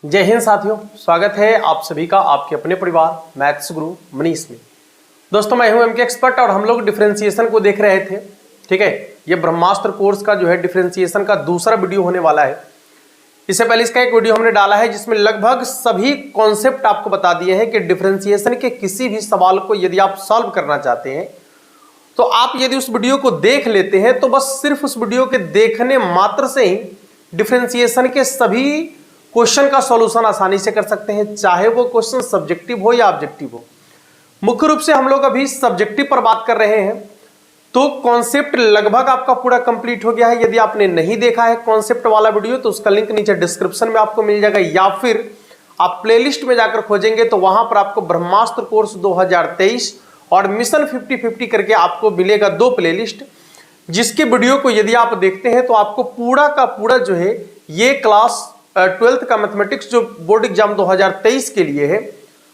जय हिंद साथियों, स्वागत है आप सभी का आपके अपने परिवार मैथ्स गुरु मनीष में। दोस्तों मैं हूं एमके एक्सपर्ट और हम लोग डिफरेंशिएशन को देख रहे थे। ठीक है, ये ब्रह्मास्त्र कोर्स का जो है डिफरेंशिएशन का दूसरा वीडियो होने वाला है। इससे पहले इसका एक वीडियो हमने डाला है जिसमें लगभग सभी कॉन्सेप्ट आपको बता दिए हैं कि डिफरेंशिएशन के किसी भी सवाल को यदि आप सॉल्व करना चाहते हैं तो आप यदि उस वीडियो को देख लेते हैं तो बस सिर्फ उस वीडियो के देखने मात्र से ही डिफरेंशिएशन के सभी क्वेश्चन का सॉल्यूशन आसानी से कर सकते हैं, चाहे वो क्वेश्चन सब्जेक्टिव हो या ऑब्जेक्टिव हो। मुख्य रूप से हम लोग अभी सब्जेक्टिव पर बात कर रहे हैं, तो कॉन्सेप्ट लगभग आपका पूरा कंप्लीट हो गया है। यदि आपने नहीं देखा है कॉन्सेप्ट वाला वीडियो तो उसका लिंक नीचे डिस्क्रिप्शन में आपको मिल जाएगा, या फिर आप प्लेलिस्ट में जाकर खोजेंगे तो वहां पर आपको ब्रह्मास्त्र कोर्स 2023 और मिशन 50-50 करके आपको मिलेगा 2 प्लेलिस्ट, जिसके वीडियो को यदि आप देखते हैं तो आपको पूरा का पूरा जो है ये क्लास 12th का मैथमेटिक्स जो बोर्ड एग्जाम 2023 के लिए है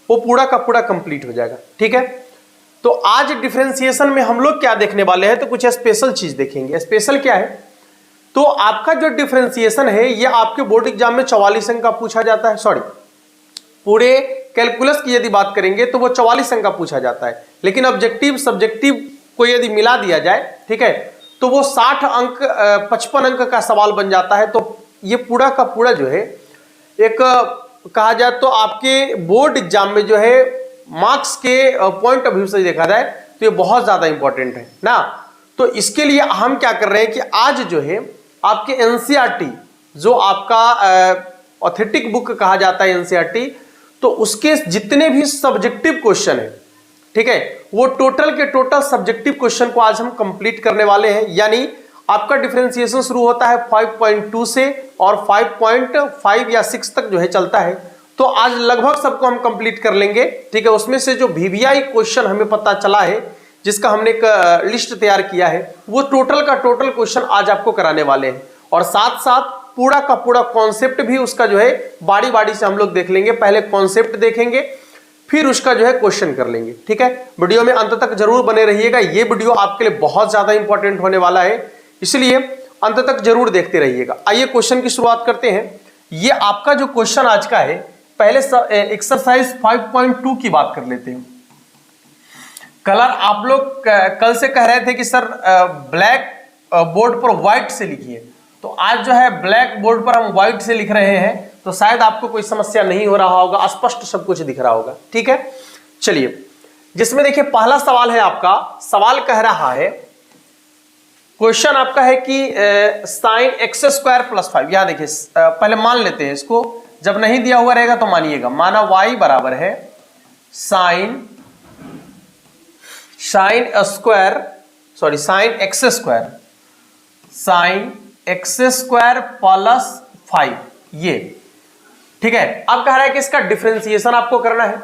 वो पूरा का पूरा कंप्लीट हो जाएगा। ठीक है, तो आज डिफरेंशिएशन में हम लोग क्या देखने वाले हैं, तो कुछ स्पेशल चीज देखेंगे। स्पेशल क्या है, तो आपका जो डिफरेंशिएशन है ये आपके बोर्ड एग्जाम में 44 अंक का पूछा जाता है। सॉरी, पूरे कैलकुलस की यदि बात करेंगे तो वो 44 अंक का पूछा जाता है, लेकिन ऑब्जेक्टिव सब्जेक्टिव को यदि मिला दिया जाए, ठीक है, तो वो 60 अंक 55 अंक का सवाल बन जाता है। तो ये पूरा का पूरा जो है एक कहा जाए तो आपके बोर्ड एग्जाम में जो है मार्क्स के पॉइंट ऑफ व्यू से देखा जाए तो ये बहुत ज्यादा इंपॉर्टेंट है ना। तो इसके लिए हम क्या कर रहे हैं कि आज जो है आपके एनसीईआरटी जो आपका ऑथेंटिक बुक कहा जाता है एनसीईआरटी, तो उसके जितने भी सब्जेक्टिव क्वेश्चन है, ठीक है, वो टोटल के टोटल सब्जेक्टिव क्वेश्चन को आज हम कंप्लीट करने वाले हैं। यानी आपका डिफरेंशिएशन शुरू होता है 5.2 से और 5.5 या 6 तक जो है चलता है, तो आज लगभग सबको हम कंप्लीट कर लेंगे। ठीक है, उसमें से जो वीवीआई क्वेश्चन हमें पता चला है, जिसका हमने एक लिस्ट तैयार किया है, वो टोटल का टोटल क्वेश्चन आज आपको कराने वाले हैं, और साथ साथ पूरा का पूरा कॉन्सेप्ट भी उसका जो है बारी बारी से हम लोग देख लेंगे। पहले कॉन्सेप्ट देखेंगे फिर उसका जो है क्वेश्चन कर लेंगे। ठीक है, वीडियो में अंत तक जरूर बने रहिएगा, ये वीडियो आपके लिए बहुत ज्यादा इंपॉर्टेंट होने वाला है, इसलिए अंत तक जरूर देखते रहिएगा। आइए क्वेश्चन की शुरुआत करते हैं। ये आपका जो क्वेश्चन आज का है, पहले एक्सरसाइज 5.2 की बात कर लेते हैं। कलर आप लोग कल से कह रहे थे कि सर ब्लैक बोर्ड पर व्हाइट से लिखिए, तो आज जो है ब्लैक बोर्ड पर हम व्हाइट से लिख रहे हैं, तो शायद आपको कोई समस्या नहीं हो रहा होगा, स्पष्ट सब कुछ दिख रहा होगा। ठीक है, चलिए, जिसमें देखिए पहला सवाल है आपका, सवाल कह रहा है, क्वेश्चन आपका है कि साइन x² + 5। यहां देखिए पहले मान लेते हैं इसको, जब नहीं दिया हुआ रहेगा तो मानिएगा, माना y बराबर है साइन x² + 5 ये। ठीक है, अब कह रहा है कि इसका डिफरेंशिएशन आपको करना है।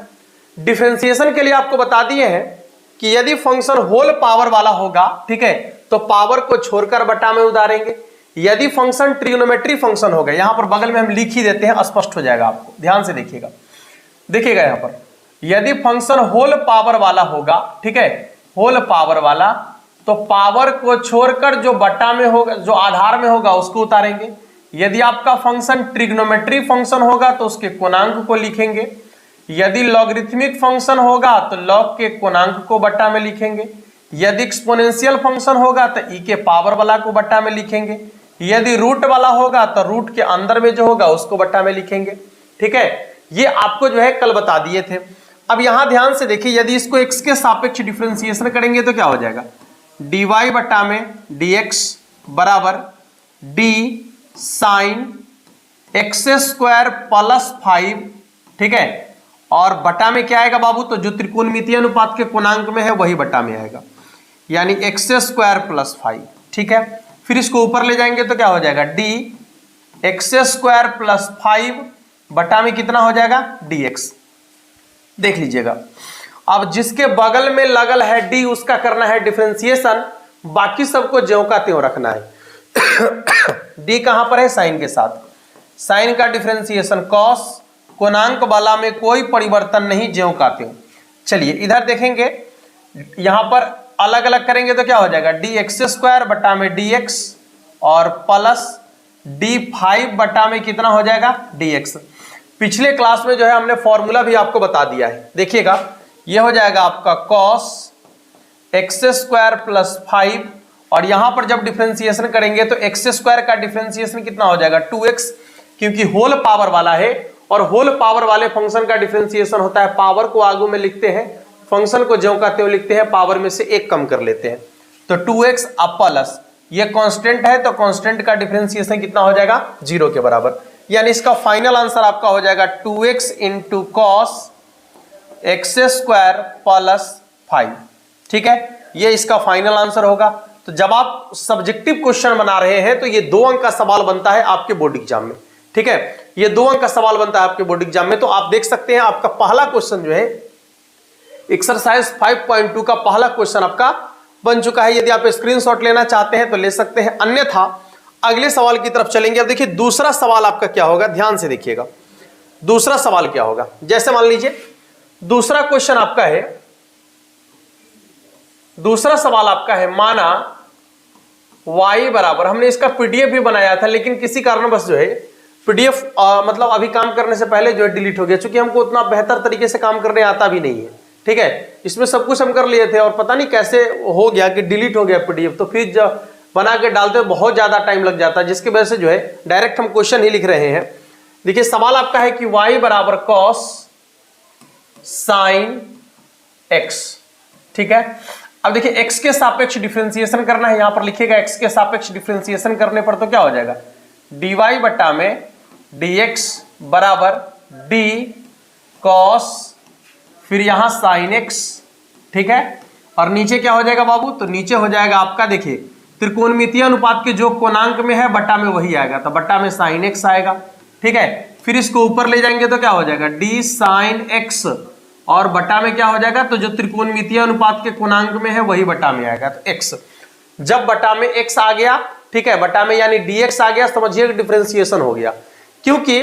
डिफरेंशिएशन के लिए आपको बता दिए हैं कि यदि फंक्शन होल पावर वाला होगा, ठीक है, तो पावर को छोड़कर बटा में उतारेंगे। यदि फंक्शन ट्रिग्नोमेट्री फंक्शन होगा, यहां पर बगल में हम लिख ही देते हैं, स्पष्ट हो जाएगा आपको, ध्यान से देखिएगा। देखिएगा यहां पर, यदि फंक्शन होल पावर वाला होगा, ठीक है, होल पावर वाला, तो पावर को छोड़कर जो बटा में होगा, जो आधार में होगा उसको उतारेंगे। यदि आपका फंक्शन ट्रिग्नोमेट्री फंक्शन होगा तो उसके कोणांक को लिखेंगे। यदि लॉगरिथमिक फंक्शन होगा तो लॉग के कोणांक को बटा में लिखेंगे। यदि एक्सपोनेंशियल फंक्शन होगा तो ई के पावर वाला को बटा में लिखेंगे। यदि रूट वाला होगा तो रूट के अंदर में जो होगा उसको बटा में लिखेंगे। ठीक है, ये आपको जो है कल बता दिए थे। अब यहां ध्यान से देखिए, यदि इसको x के सापेक्ष डिफरेंशिएशन करेंगे तो क्या हो जाएगा, dy बटा में dx बराबर d साइन x² + 5। ठीक है, और बटा में क्या आएगा बाबू, तो जो त्रिकोणमितीय अनुपात के कोणांक में है वही बटा में आएगा, यानी x² + 5। ठीक है, फिर इसको ऊपर ले जाएंगे तो क्या हो जाएगा, d x² + 5 बटा में कितना हो जाएगा, dx। देख लीजिएगा, अब जिसके बगल में लगल है d उसका करना है डिफरेंशिएशन, बाकी सबको ज्यों का त्यों रखना है। d कहां पर है, साइन के साथ, साइन का डिफरेंशिएशन कॉस, कोणांक वाला में कोई परिवर्तन नहीं, ज्यों का त्यों। चलिए इधर देखेंगे, यहां पर अलग अलग करेंगे तो क्या हो जाएगा, dx² बटा में dx और प्लस d5 बटा में कितना हो जाएगा, dx। पिछले क्लास में जो है हमने फॉर्मूला भी आपको बता दिया है। देखिएगा, ये हो जाएगा आपका cos x² प्लस 5, और यहां पर जब डिफरेंशिएशन करेंगे तो x² का डिफरेंशिएशन कितना हो जाएगा 2x, क्योंकि होल पावर वाला है और होल पावर वाले फंक्शन का डिफरेंशिएशन होता है पावर को आगू में लिखते हैं, फंक्शन को ज्यों का त्यों लिखते हैं, पावर में से एक कम कर लेते हैं। तो 2x अब प्लस ये कांस्टेंट है, तो कांस्टेंट का डिफरेंशिएशन कितना हो जाएगा 0 के बराबर, यानी इसका फाइनल आंसर आपका हो जाएगा 2x into cos x² plus 5। ठीक है, ये इसका फाइनल आंसर होगा। तो जब आप सब्जेक्टिव क्वेश्चन बना रहे हैं तो ये 2 अंक का सवाल बनता है आपके बोर्ड एग्जाम में। ठीक है, ये 2 अंक का सवाल बनता है आपके बोर्ड एग्जाम में। तो आप देख सकते हैं आपका पहला क्वेश्चन जो है एक्सरसाइज 5.2 का पहला क्वेश्चन आपका बन चुका है। यदि आप स्क्रीनशॉट लेना चाहते हैं तो ले सकते हैं, अन्यथा अगले सवाल की तरफ चलेंगे। अब देखिए दूसरा सवाल आपका क्या होगा, ध्यान से देखिएगा दूसरा सवाल क्या होगा। जैसे मान लीजिए दूसरा क्वेश्चन आपका है, दूसरा सवाल आपका है, माना y बराबर, हमने इसका पीडीएफ भी बनाया था लेकिन किसी कारणवश जो है पीडीएफ मतलब अभी काम करने से पहले जो है डिलीट हो गया, क्योंकि हमको उतना बेहतर तरीके से काम करने आता भी नहीं है। ठीक है, इसमें सब कुछ हम कर लिए थे और पता नहीं कैसे हो गया कि डिलीट हो गया पीडीएफ, तो फिर जब बना के डालते हो बहुत ज्यादा टाइम लग जाता है, जिसकी वजह से जो है डायरेक्ट हम क्वेश्चन ही लिख रहे हैं। देखिए सवाल आपका है कि y बराबर cos sin x। ठीक है, अब देखिए x के सापेक्ष डिफरेंशिएशन करना है, यहां पर लिखिएगा x के सापेक्ष डिफरेंशिएशन करने पर तो क्या हो जाएगा dy बटा में dx बराबर d cos फिर यहां sin x। ठीक है, और नीचे क्या हो जाएगा बाबू, तो नीचे हो जाएगा आपका देखिए त्रिकोणमितीय अनुपात के जो कोणांक में है बटा में वही आएगा, तो बटा में sin x आएगा। ठीक है, फिर इसको ऊपर ले जाएंगे तो क्या हो जाएगा d sin x, और बटा में क्या हो जाएगा, तो जो त्रिकोणमितीय अनुपात के कोणांक में है वही बटा में आएगा, तो x। जब बटा में x आ गया, ठीक है, बटा में यानी dx आ गया, समझिए डिफरेंशिएशन हो गया, क्योंकि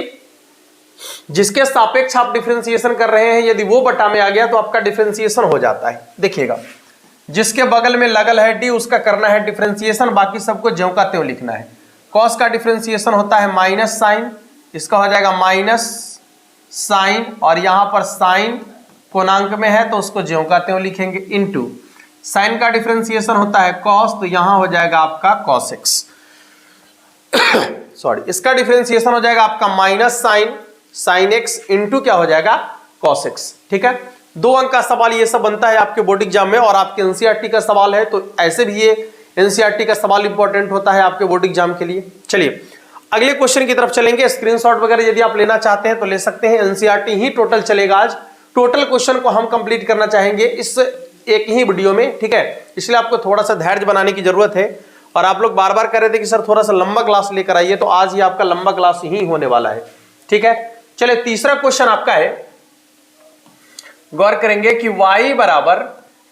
जिसके सापेक्ष आप डिफरेंशिएशन कर रहे हैं यदि वो बटा में आ गया तो आपका डिफरेंशिएशन हो जाता है। देखिएगा जिसके बगल में लगल है d उसका करना है डिफरेंशिएशन, बाकी सबको ज्यों का त्यों लिखना है। cos का डिफरेंशिएशन होता है माइनस साइन, इसका हो जाएगा माइनस साइन, और यहां पर साइन कोणांक में है तो उसको ज्यों का त्यों लिखेंगे, इनटू साइन का डिफरेंशिएशन होता है cos, तो यहां हो जाएगा आपका cos x। सॉरी, इसका डिफरेंशिएशन हो जाएगा आपका minus sine sin x into क्या हो जाएगा cos x। ठीक है, 2 अंक का सवाल ये सब बनता है आपके बोर्ड एग्जाम में, और आपके एनसीईआरटी का सवाल है तो ऐसे भी ये एनसीईआरटी का सवाल इंपॉर्टेंट होता है आपके बोर्ड एग्जाम के लिए। चलिए अगले क्वेश्चन की तरफ चलेंगे। स्क्रीनशॉट वगैरह यदि आप लेना चाहते हैं तो ले सकते हैं, एनसीईआरटी ही टोटल चलेगा आज। टोटल क्वेश्चन को हम कंप्लीट करना चाहेंगे इस एक ही वीडियो में। ठीक है, इसलिए आपको थोड़ा सा धैर्य बनाने की जरूरत है, और आप लोग बार बार कह रहे थे कि सर थोड़ा सा लंबा क्लास लेकर आइए, तो आज ही आपका लंबा क्लास ही होने वाला है। ठीक है, चलिए तीसरा क्वेश्चन आपका है, गौर करेंगे कि y बराबर,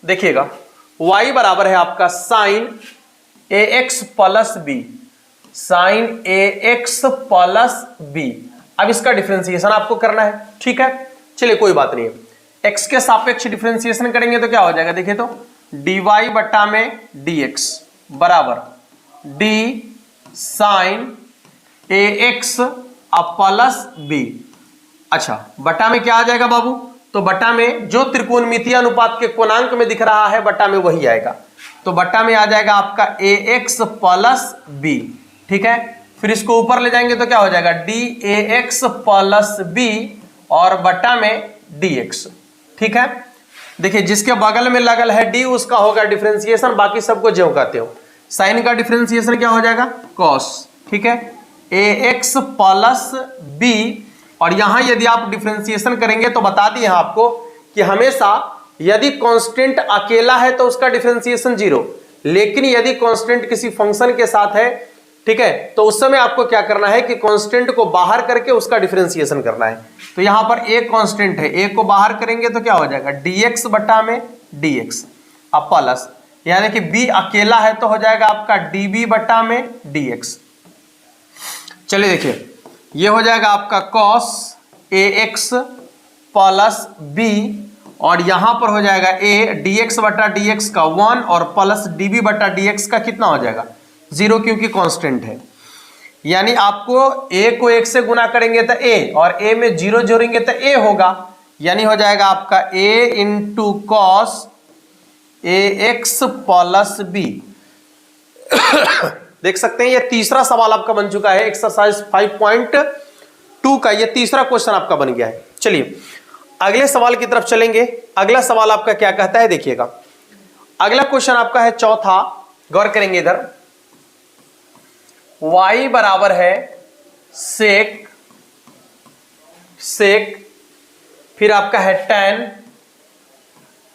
देखिएगा y बराबर है आपका sine ax plus b, sine ax plus b। अब इसका डिफरेंशिएशन आपको करना है। ठीक है, चलिए कोई बात नहीं है, x के सापेक्ष डिफरेंशिएशन करेंगे तो क्या हो जाएगा, देखिए तो dy बटा में dx बराबर d sine ax plus b। अच्छा, बटा में क्या आ जाएगा बाबू, तो बटा में जो त्रिकोणमितीय अनुपात के कोणांक में दिख रहा है बटा में वही आएगा, तो बटा में आ जाएगा आपका ax प्लस b। ठीक है, फिर इसको ऊपर ले जाएंगे तो क्या हो जाएगा dAx प्लस b, और बटा में dx। ठीक है, देखिए जिसके बगल में लगल है d उसका होगा डिफरेंशिएशन, बाकी सबको ज्यों का त्यों। साइन का डिफरेंशिएशन क्या हो जाएगा cos। ठीक है, ax प्लस b, और यहां यदि आप डिफरेंशिएशन करेंगे तो बता दिए आपको कि हमेशा यदि कांस्टेंट अकेला है तो उसका डिफरेंशिएशन 0, लेकिन यदि कांस्टेंट किसी फंक्शन के साथ है, ठीक है, तो उस समय आपको क्या करना है कि कांस्टेंट को बाहर करके उसका डिफरेंशिएशन करना है। तो यहां पर एक कांस्टेंट है, एक को बाहर करेंगे तो क्या हो जाएगा dx बटा में dx, अब प्लस यानी कि b अकेला है तो हो जाएगा आपका db बटा में dx। चलिए देखिए ये हो जाएगा आपका cos ax प्लस b, और यहां पर हो जाएगा a dx बटा dx का 1 और प्लस db बटा dx का कितना हो जाएगा 0, क्योंकि कांस्टेंट है। यानी आपको a को 1 से गुना करेंगे तो a, और a में 0 जोड़ेंगे तो a होगा, यानी हो जाएगा आपका a into cos ax plus b। देख सकते हैं ये तीसरा सवाल आपका बन चुका है एक्सरसाइज 5.2 का, ये तीसरा क्वेश्चन आपका बन गया है। चलिए अगले सवाल की तरफ चलेंगे। अगला सवाल आपका क्या कहता है, देखिएगा। अगला क्वेश्चन आपका है चौथा, गौर करेंगे इधर। y बराबर है सेक, फिर आपका है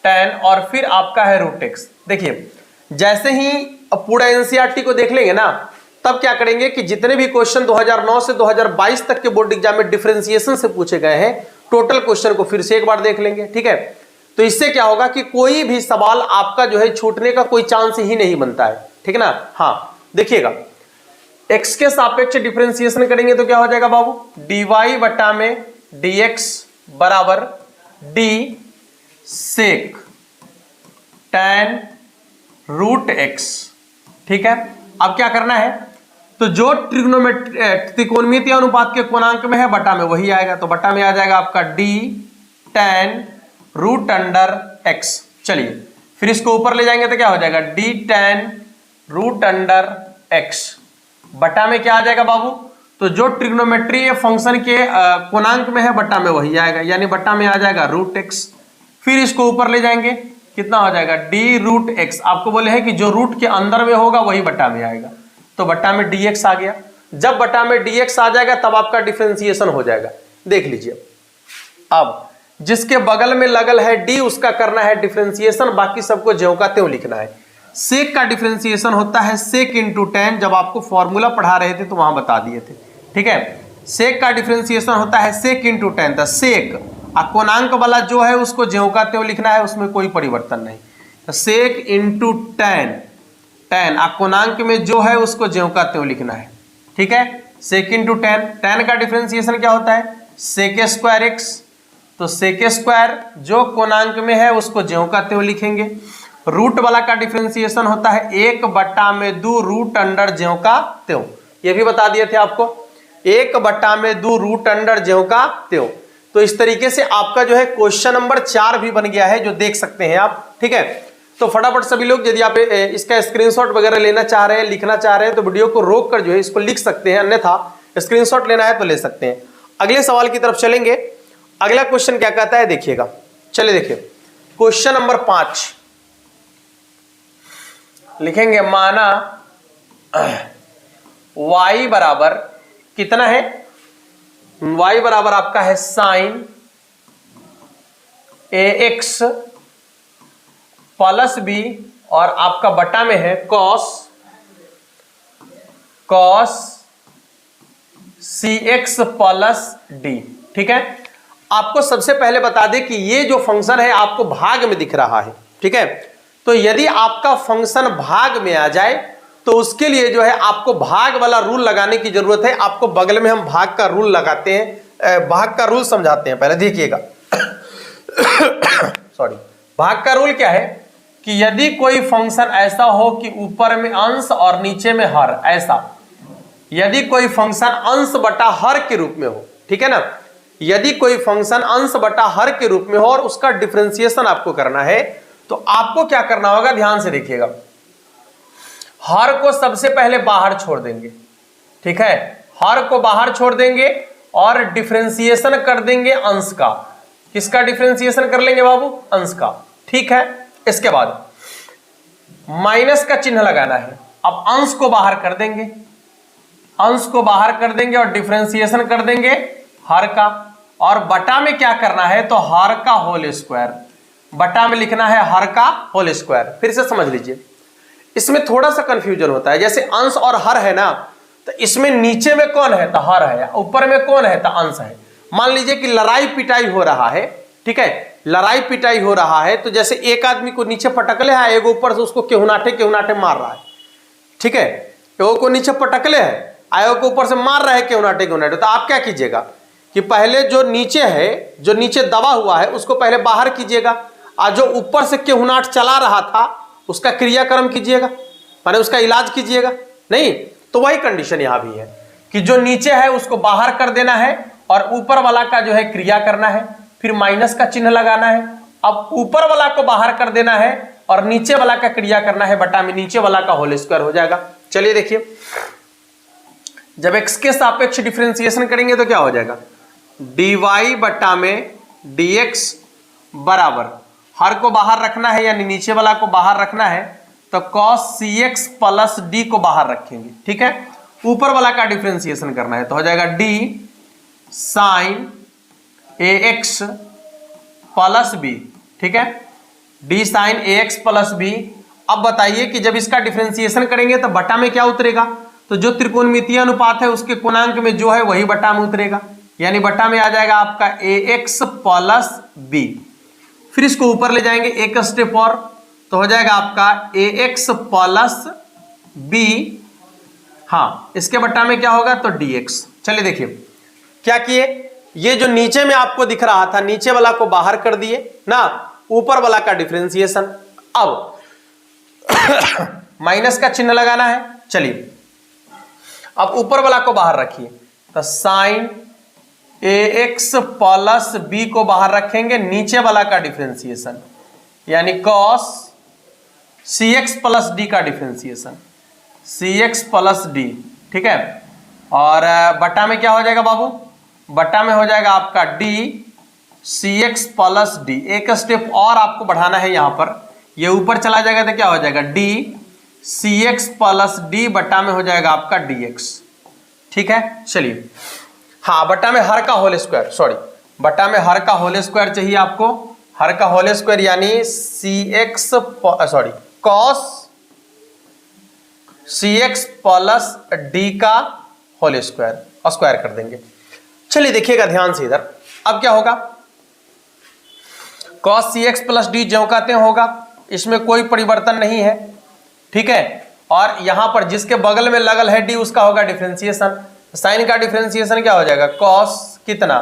tan और फिर आपका है रूट एक्स। देखिए जैसे ही पूरा एनसीईआरटी को देख लेंगे ना, तब क्या करेंगे कि जितने भी क्वेश्चन 2009 से 2022 तक के बोर्ड एग्जाम में डिफरेंशिएशन से पूछे गए हैं, टोटल क्वेश्चन को फिर से एक बार देख लेंगे, ठीक है। तो इससे क्या होगा कि कोई भी सवाल आपका जो है छूटने का कोई चांस ही नहीं बनता है, ठीक है ना। हाँ देखिएगा, x के सापेक्ष डिफरेंशिएशन करेंगे तो क्या हो जाएगा बाबू, dy बटा में dx बराबर d सेक tan रूट x, ठीक है। अब क्या करना है, तो जो त्रिकोणमितीय अनुपात के कोणांक में है बटा में वही आएगा, तो बटा में आ जाएगा आपका d tan root under x। चलिए फिर इसको ऊपर ले जाएंगे तो क्या हो जाएगा, d tan root under x बटा में क्या आ जाएगा बाबू, तो जो ट्रिग्नोमेट्री फंक्शन के कोणांक में है बटा में वही आएगा, यानी बटा में आ जाएगा रूट x। फिर इसको ऊपर ले जाएंगे, कितना हो जाएगा, d रूट x। आपको बोले हैं कि जो रूट के अंदर में होगा वही बटा में आएगा, तो बटा में dx आ गया। जब बटा में dx आ जाएगा तब आपका डिफरेंशिएशन हो जाएगा। देख लीजिए, अब जिसके बगल में लगल है d उसका करना है डिफरेंशिएशन, बाकी सबको ज्यों का त्यों लिखना है। सेक का डिफरेंशिएशन होता है सेक इंटू tan, जब आपको फॉर्मूला पढ़ा रहे थे तो वहां बता दिए थे, ठीक है। सेक का डिफरेंशिएशन होता है सेक इंटू tan, तो सेक कोणांक वाला जो है उसको ज्यों का त्यों लिखना है, उसमें कोई परिवर्तन नहीं। तो सेक इंटू tan कोणांक में जो है उसको ज्यों का त्यों लिखना है, ठीक है। सेक इंटू tan का डिफरेंशिएशन क्या होता है, सेक स्क्वायर x, तो सेक स्क्वायर जो कोणांक में है उसको ज्यों का त्यों लिखेंगे। रूट वाला का डिफरेंशिएशन होता है 1/2 रूट अंडर ज्यों का त्यों, ये भी बता दिए थे आपको, 1/2 रूट अंडर ज्यों का त्यों। तो इस तरीके से आपका जो है क्वेश्चन नंबर 4 भी बन गया है, जो देख सकते हैं आप, ठीक है। तो फटाफट सभी लोग यदि आप इसका स्क्रीनशॉट वगैरह लेना चाह रहे हैं, लिखना चाह रहे हैं, तो वीडियो को रोक कर जो है इसको लिख सकते हैं, अन्यथा स्क्रीनशॉट लेना है तो ले सकते हैं। अगले सवाल की तरफ चलेंगे। अगला क्वेश्चन क्या कहता है, देखिएगा। चलिए देखिए, क्वेश्चन नंबर 5 लिखेंगे। माना y बराबर कितना है, y बराबर आपका है साइन ax प्लस b, और आपका बटा में है कॉस cx प्लस d, ठीक है। आपको सबसे पहले बता दें कि ये जो फंक्शन है आपको भाग में दिख रहा है, ठीक है। तो यदि आपका फंक्शन भाग में आ जाए तो उसके लिए जो है आपको भाग वाला रूल लगाने की जरूरत है। आपको बगल में हम भाग का रूल लगाते हैं, भाग का रूल समझाते हैं, पहले देखिएगा। सॉरी, भाग का रूल क्या है कि यदि कोई फंक्शन ऐसा हो कि ऊपर में अंश और नीचे में हर, ऐसा यदि कोई फंक्शन अंश बटा हर के रूप में हो, ठीक है ना, यदि कोई फंक्शन अंश बटा हर के रूप में हो और उसका डिफरेंशिएशन आपको करना है, तो आपको क्या करना होगा, ध्यान से देखिएगा। हर को सबसे पहले बाहर छोड़ देंगे, ठीक है, हर को बाहर छोड़ देंगे और डिफरेंशिएशन कर देंगे अंश का। किसका डिफरेंशिएशन कर लेंगे बाबू, अंश का, ठीक है। इसके बाद माइनस का चिन्ह लगाना है। अब अंश को बाहर कर देंगे, अंश को बाहर कर देंगे और डिफरेंशिएशन कर देंगे हर का, और बटा में क्या करना है, तो हर का होल स्क्वायर, बटा में लिखना है हर का होल स्क्वायर। फिर से समझ लीजिए, इसमें थोड़ा सा कंफ्यूजन होता है। जैसे अंश और हर है ना, तो इसमें नीचे में कौन है, तो हर है, ऊपर में कौन है, तो अंश है। मान लीजिए कि लड़ाई पिटाई हो रहा है, ठीक है, लड़ाई पिटाई हो रहा है, तो जैसे एक आदमी को नीचे पटकले है, एक ऊपर से उसको केहुनाटे मार रहा है, ठीक है, एगो को नीचे पटकले है, आयो को ऊपर से मार रहा है केहुनाटे। तो आप क्या कीजिएगा कि पहले जो नीचे है, जो नीचे दबा हुआ है, उसको पहले बाहर कीजिएगा, और जो ऊपर से केहुनाट चला रहा था उसका क्रियाक्रम कीजिएगा, माने उसका इलाज कीजिएगा। नहीं तो वही कंडीशन यहां भी है कि जो नीचे है उसको बाहर कर देना है और ऊपर वाला का जो है क्रिया करना है, फिर माइनस का चिन्ह लगाना है। अब ऊपर वाला को बाहर कर देना है और नीचे वाला का क्रिया करना है, बटा में नीचे वाला का होल स्क्वायर हो जाएगा। चलिए देखिए, जब x के सापेक्ष डिफरेंशिएशन करेंगे तो क्या हो जाएगा, dy बटा में dx बराबर, हर को बाहर रखना है यानी नीचे वाला को बाहर रखना है, तो cos cx प्लस d को बाहर रखेंगे, ठीक है। ऊपर वाला का डिफरेंशिएशन करना है तो हो जाएगा d sine ax plus b, ठीक है, d sine ax plus b। अब बताइए कि जब इसका डिफरेंशिएशन करेंगे तो बटा में क्या उतरेगा, तो जो त्रिकोणमितीय अनुपात है उसके कोणांक में जो है वही बटा में उतरेगा, यानी बटा में आ जाएगा आपका ax प्लस b। फिर इसको ऊपर ले जाएंगे एक स्टेप और, तो हो जाएगा आपका ax प्लस b, हाँ इसके बटा में क्या होगा तो dx। चलिए देखिए क्या किए, ये जो नीचे में आपको दिख रहा था नीचे वाला को बाहर कर दिए ना, ऊपर वाला का डिफरेंशिएशन। अब माइनस का चिन्ह लगाना है। चलिए अब ऊपर वाला को बाहर रखिए, तो साइन ax प्लस b को बाहर रखेंगे, नीचे वाला का डिफरेंशिएशन यानी cos cx प्लस d का डिफरेंशिएशन, cx प्लस d, ठीक है। और बटा में क्या हो जाएगा बाबू, बटा में हो जाएगा आपका d cx प्लस d। एक स्टेप और आपको बढ़ाना है, यहां पर ये ऊपर चला जाएगा तो क्या हो जाएगा d cx प्लस d बटा में हो जाएगा आपका dx, ठीक है। चलिए हाँ, बटा में हर का होल स्क्वायर, सॉरी बटा में हर का होल स्क्वायर चाहिए आपको, हर का होल स्क्वायर यानी cos cx प्लस d का होल स्क्वायर, स्क्वायर कर देंगे। चलिए देखिएगा ध्यान से इधर, अब क्या होगा, cos cx प्लस d ज्यों का त्यों होगा, इसमें कोई परिवर्तन नहीं है, ठीक है। और यहां पर जिसके बगल में लगल है d उसका होगा डिफरेंशिएशन, साइन का डिफरेंशिएशन क्या हो जाएगा cos कितना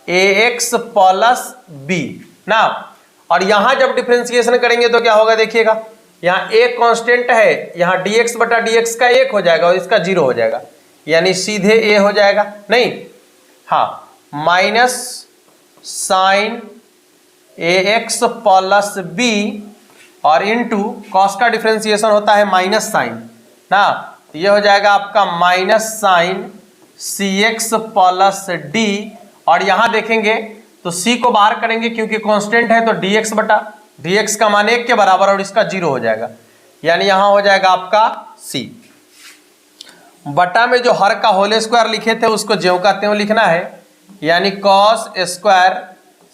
ax प्लस b ना। और यहां जब डिफरेंशिएशन करेंगे तो क्या होगा, देखिएगा यहां एक कांस्टेंट है, यहां dx बटा dx का 1 हो जाएगा और इसका 0 हो जाएगा, यानी सीधे a हो जाएगा, नहीं हाँ, minus sine ax plus b और इनटू कॉस का डिफरेंशिएशन होता है माइनस साइन ना, तो ये हो जाएगा आपका minus sine cx plus d। और यहां देखेंगे तो c को बाहर करेंगे क्योंकि कांस्टेंट है, तो dx बटा dx का मान 1 के बराबर और इसका 0 हो जाएगा, यानी यहां हो जाएगा आपका c। बटा में जो हर का होल स्क्वायर लिखे थे उसको ज्यों का त्यों लिखना है, यानी cos square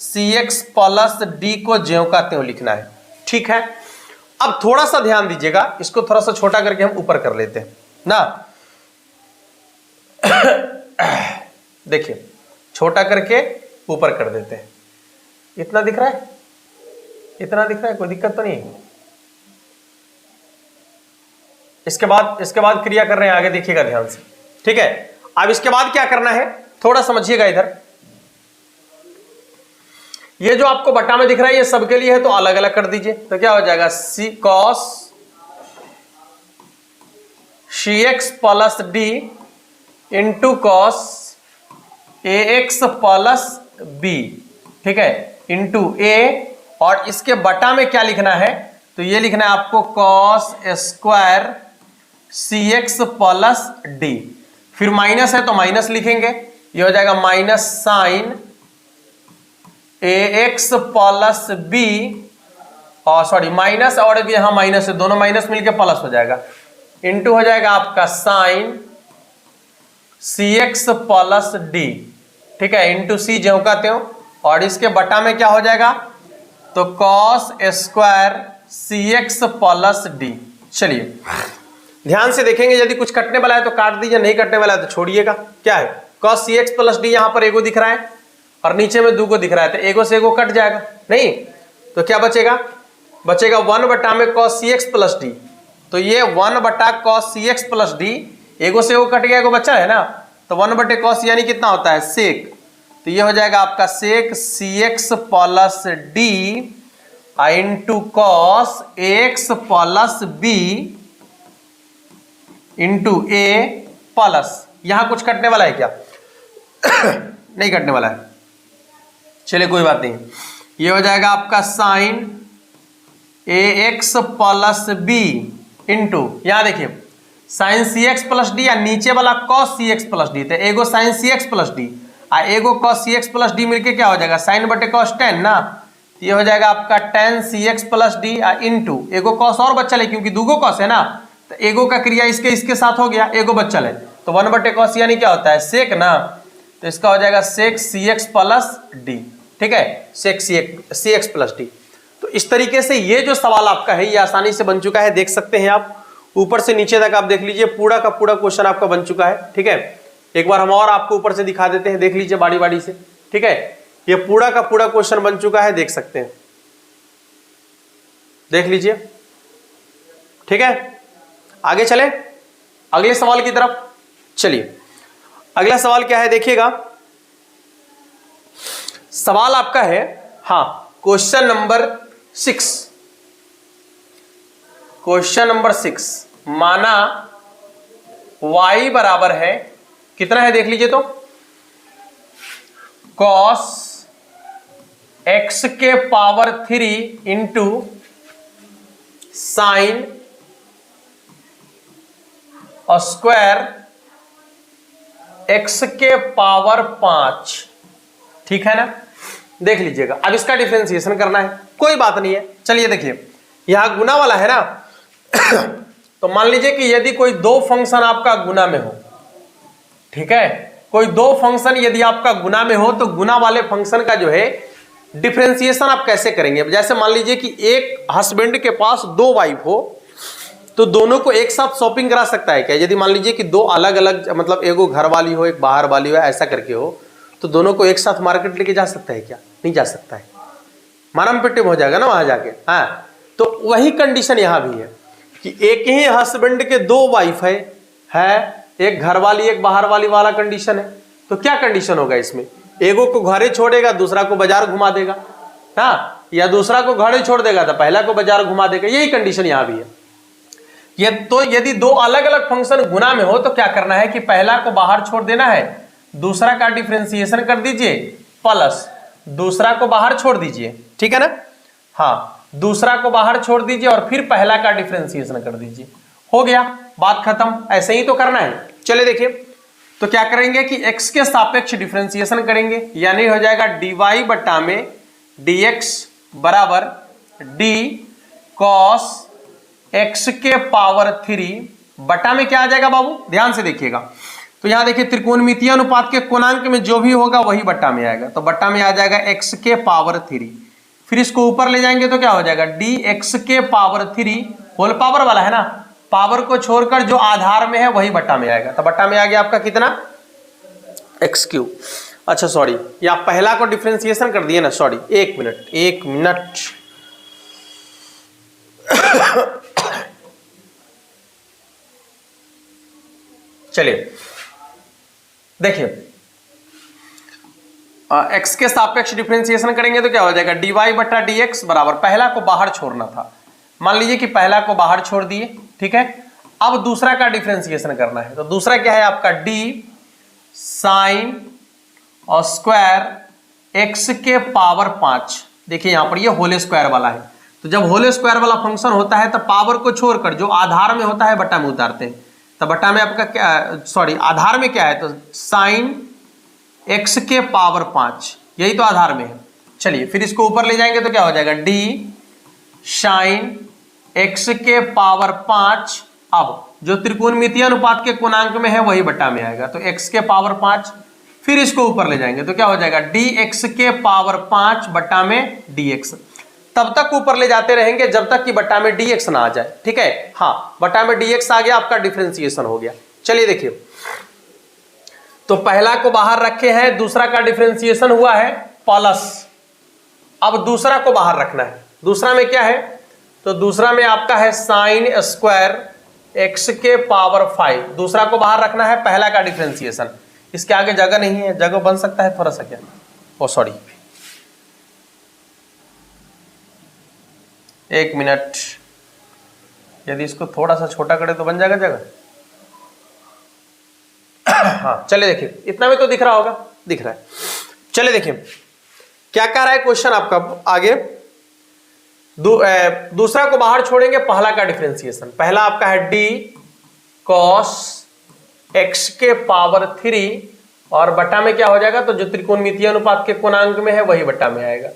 cx plus d को ज्यों का त्यों लिखना है, ठीक है। अब थोड़ा सा ध्यान दीजिएगा, इसको थोड़ा सा छोटा करके हम ऊपर कर लेते हैं ना। देखिए छोटा करके ऊपर कर देते हैं, इतना दिख रहा है, इतना दिख रहा है, कोई दिक्कत तो नहीं है। इसके बाद क्रिया कर रहे हैं आगे, देखिएगा ध्यान से, ठीक है। अब इसके बाद क्या करना है थोड़ा समझिएगा इधर, ये जो आपको बटा में दिख रहा है ये सबके लिए है तो अलग अलग कर दीजिए, तो क्या हो जाएगा सी cos cx plus d into cos ax plus b, ठीक है, इंटू a। और इसके बटा में क्या लिखना है, तो ये लिखना है आपको cos square cx plus d, फिर माइनस है तो माइनस लिखेंगे, ये हो जाएगा minus sine ax plus b, और सॉरी माइनस और भी यहां माइनस है, दोनों माइनस मिलके प्लस हो जाएगा, इंटू हो जाएगा आपका साइन cx प्लस d, ठीक है, इंटू c ज्यों का त्यों। और इसके बटा में क्या हो जाएगा, तो cos square cx plus d। चलिए ध्यान से देखेंगे, यदि कुछ कटने वाला है तो काट दीजिए, नहीं कटने वाला है तो छोड़िएगा। क्या है cos cx प्लस d, यहां पर एगो दिख रहा है और नीचे में 2 को दिख रहा है, तो एगो से एगो कट जाएगा, नहीं तो क्या बचेगा, बचेगा 1 बटा में cos cx प्लस d, तो ये 1 बटा cos cx प्लस d, एगो से एगो कट गया, एगो बच्चा है ना, तो 1 बटे cos यानी कितना होता है सेक, तो ये हो जाएगा आपका सेक cx plus d into cos ax plus b into a plus यहां कुछ कटने वाला है क्या? नहीं कटने वाला है, चलिए कोई बात नहीं। ये हो जाएगा आपका sine ax plus b into, यहां देखिए sine c x plus d, या नीचे वाला cos c x plus d, तो एगो sine c x plus d और एगो cos c x plus d मिलके क्या हो जाएगा? साइन बटे कॉस टेन ना, ये हो जाएगा आपका टेन सी एक्स प्लस डी इंटू एगो कॉस और बच्चा है क्योंकि दूगो कॉस है ना, तो एगो का क्रिया इसके साथ हो गया, एगो बच्चा है तो वन बटे कॉस यानी क्या होता है? सेक ना, तो इसका हो जाएगा सेक सी एक्स प्लस डी, ठीक है, सेक सी एक्स प्लस डी। तो इस तरीके से ये जो सवाल आपका है ये आसानी से बन चुका है, देख सकते हैं आप ऊपर से नीचे तक आप देख लीजिए, पूरा का पूरा क्वेश्चन आपका बन चुका है, ठीक है। एक बार हम और आपको ऊपर से दिखा देते हैं, देख लीजिए बारी बारी से, ठीक है। ये पूरा का पूरा क्वेश्चन बन चुका है, देख सकते हैं, देख लीजिए, ठीक है। आगे चले अगले सवाल की तरफ। चलिए अगला सवाल क्या है देखिएगा, सवाल आपका है, हाँ, क्वेश्चन नंबर 6, क्वेश्चन नंबर 6, माना y बराबर है कितना है देख लीजिए, तो cos x के power 3 into sine square x के पावर 5, ठीक है ना। देख लीजिएगा, अब इसका डिफरेंशिएशन करना है, कोई बात नहीं है। चलिए देखिए यहां गुना वाला है ना तो मान लीजिए कि यदि कोई दो फंक्शन आपका गुना में हो, ठीक है, कोई दो फंक्शन यदि आपका गुना में हो तो गुना वाले फंक्शन का जो है डिफरेंशिएशन आप कैसे करेंगे? जैसे मान लीजिए कि एक हस्बैंड के पास दो वाइफ हो तो दोनों को एक साथ शॉपिंग करा सकता है क्या? यदि मान लीजिए कि दो अलग अलग, मतलब एगो घर वाली हो एक बाहर वाली हो, ऐसा करके हो, तो दोनों को एक साथ मार्केट लेके जा सकता है क्या? नहीं जा सकता है, मारम पिट्टम हो जाएगा ना वहां जाके। हाँ, तो वही कंडीशन यहां भी है कि एक ही हस्बैंड के दो वाइफ है, एक घर वाली एक बाहर वाली वाला कंडीशन है। तो क्या कंडीशन होगा इसमें? एगो को घरे छोड़ेगा, दूसरा को बाजार घुमा देगा, हाँ, या दूसरा को घरे छोड़ देगा तो पहला को बाजार घुमा देगा, यही कंडीशन यहां भी है। ये तो यदि दो अलग अलग फंक्शन गुना में हो तो क्या करना है कि पहला को बाहर छोड़ देना है, दूसरा का डिफरेंशिएशन कर दीजिए, प्लस दूसरा को बाहर छोड़ दीजिए, ठीक है ना। हाँ, दूसरा को बाहर छोड़ दीजिए और फिर पहला का डिफरेंशिएशन कर दीजिए, हो गया, बात खत्म। ऐसे ही तो करना है। चलिए देखिए, तो क्या करेंगे कि x के सापेक्ष डिफरेंशिएशन करेंगे, यानी हो जाएगा dy बटा में dx बराबर d cos x के पावर 3 बटा में क्या आ जाएगा बाबू, ध्यान से देखिएगा। तो यहां देखिए त्रिकोणमितीय अनुपात के कोणांक में जो भी होगा वही बट्टा में आएगा, तो बट्टा में आ जाएगा x के पावर 3, फिर इसको ऊपर ले जाएंगे तो क्या हो जाएगा dx के पावर 3, होल पावर वाला है ना, पावर को छोड़कर जो आधार में है वही बट्टा में आएगा, तो बट्टा में आ गया आपका कितना x3। अच्छा सॉरी, या पहला को डिफरेंशिएशन कर दिए ना, सॉरी, एक मिनट चलिए देखिए, x के सापेक्ष डिफरेंशिएशन करेंगे तो क्या हो जाएगा dy बटा dx बराबर, पहला को बाहर छोड़ना था, मान लीजिए कि पहला को बाहर छोड़ दिए, ठीक है। अब दूसरा का डिफरेंशिएशन करना है, तो दूसरा क्या है आपका d साइन और स्क्वायर x के पावर 5। देखिए यहां पर ये होल स्क्वायर वाला है, तो जब होल स्क्वायर वाला फंक्शन होता है तो पावर को छोड़कर जो आधार में होता है बट्टा में उतारते हैं, तो बट्टा में आपका क्या, सॉरी, आधार में क्या है, तो साइन x के पावर 5, यही तो आधार में है। चलिए फिर इसको ऊपर ले जाएंगे तो क्या हो जाएगा d साइन x के पावर 5, अब जो त्रिकोणमितीय अनुपात के कोणांक में है वही बट्टा में आएगा, तो x के पावर 5, फिर इसको ऊपर ले जाएंगे तो क्या हो जाएगा dx के पावर 5 बट्टा में dx। तब तक ऊपर ले जाते रहेंगे जब तक कि बट्टा में dx ना आ जाए, ठीक है। हाँ, बट्टा में dx आ गया, आपका डिफरेंशिएशन हो गया। चलिए देखिए, तो पहला को बाहर रखे हैं, दूसरा का डिफरेंशिएशन हुआ है प्लस, अब दूसरा को बाहर रखना है। दूसरा में क्या है, तो दूसरा में आपका है साइन स्क्वायर x के पावर 5, दूसरा को बाहर रखना है, पहला का डिफरेंशिएशन। इसके आगे जगह नहीं है, जगह बन सकता है थोड़ा सा, क्या, ओ सॉरी, एक मिनट, यदि इसको थोड़ा सा छोटा करे तो बन जाएगा जगह। हाँ चले देखिए, इतना में तो दिख रहा होगा, दिख रहा है। चले देखिए क्या कह रहा है क्वेश्चन आपका आगे। दूसरा को बाहर छोड़ेंगे, पहला का डिफरेंशिएशन। पहला आपका है डी कॉस एक्स के पावर 3 और बटा में क्या हो जाएगा, तो जो त्रिकोणमितीय अनुपात के कोणांक में है वही बटा में आएगा,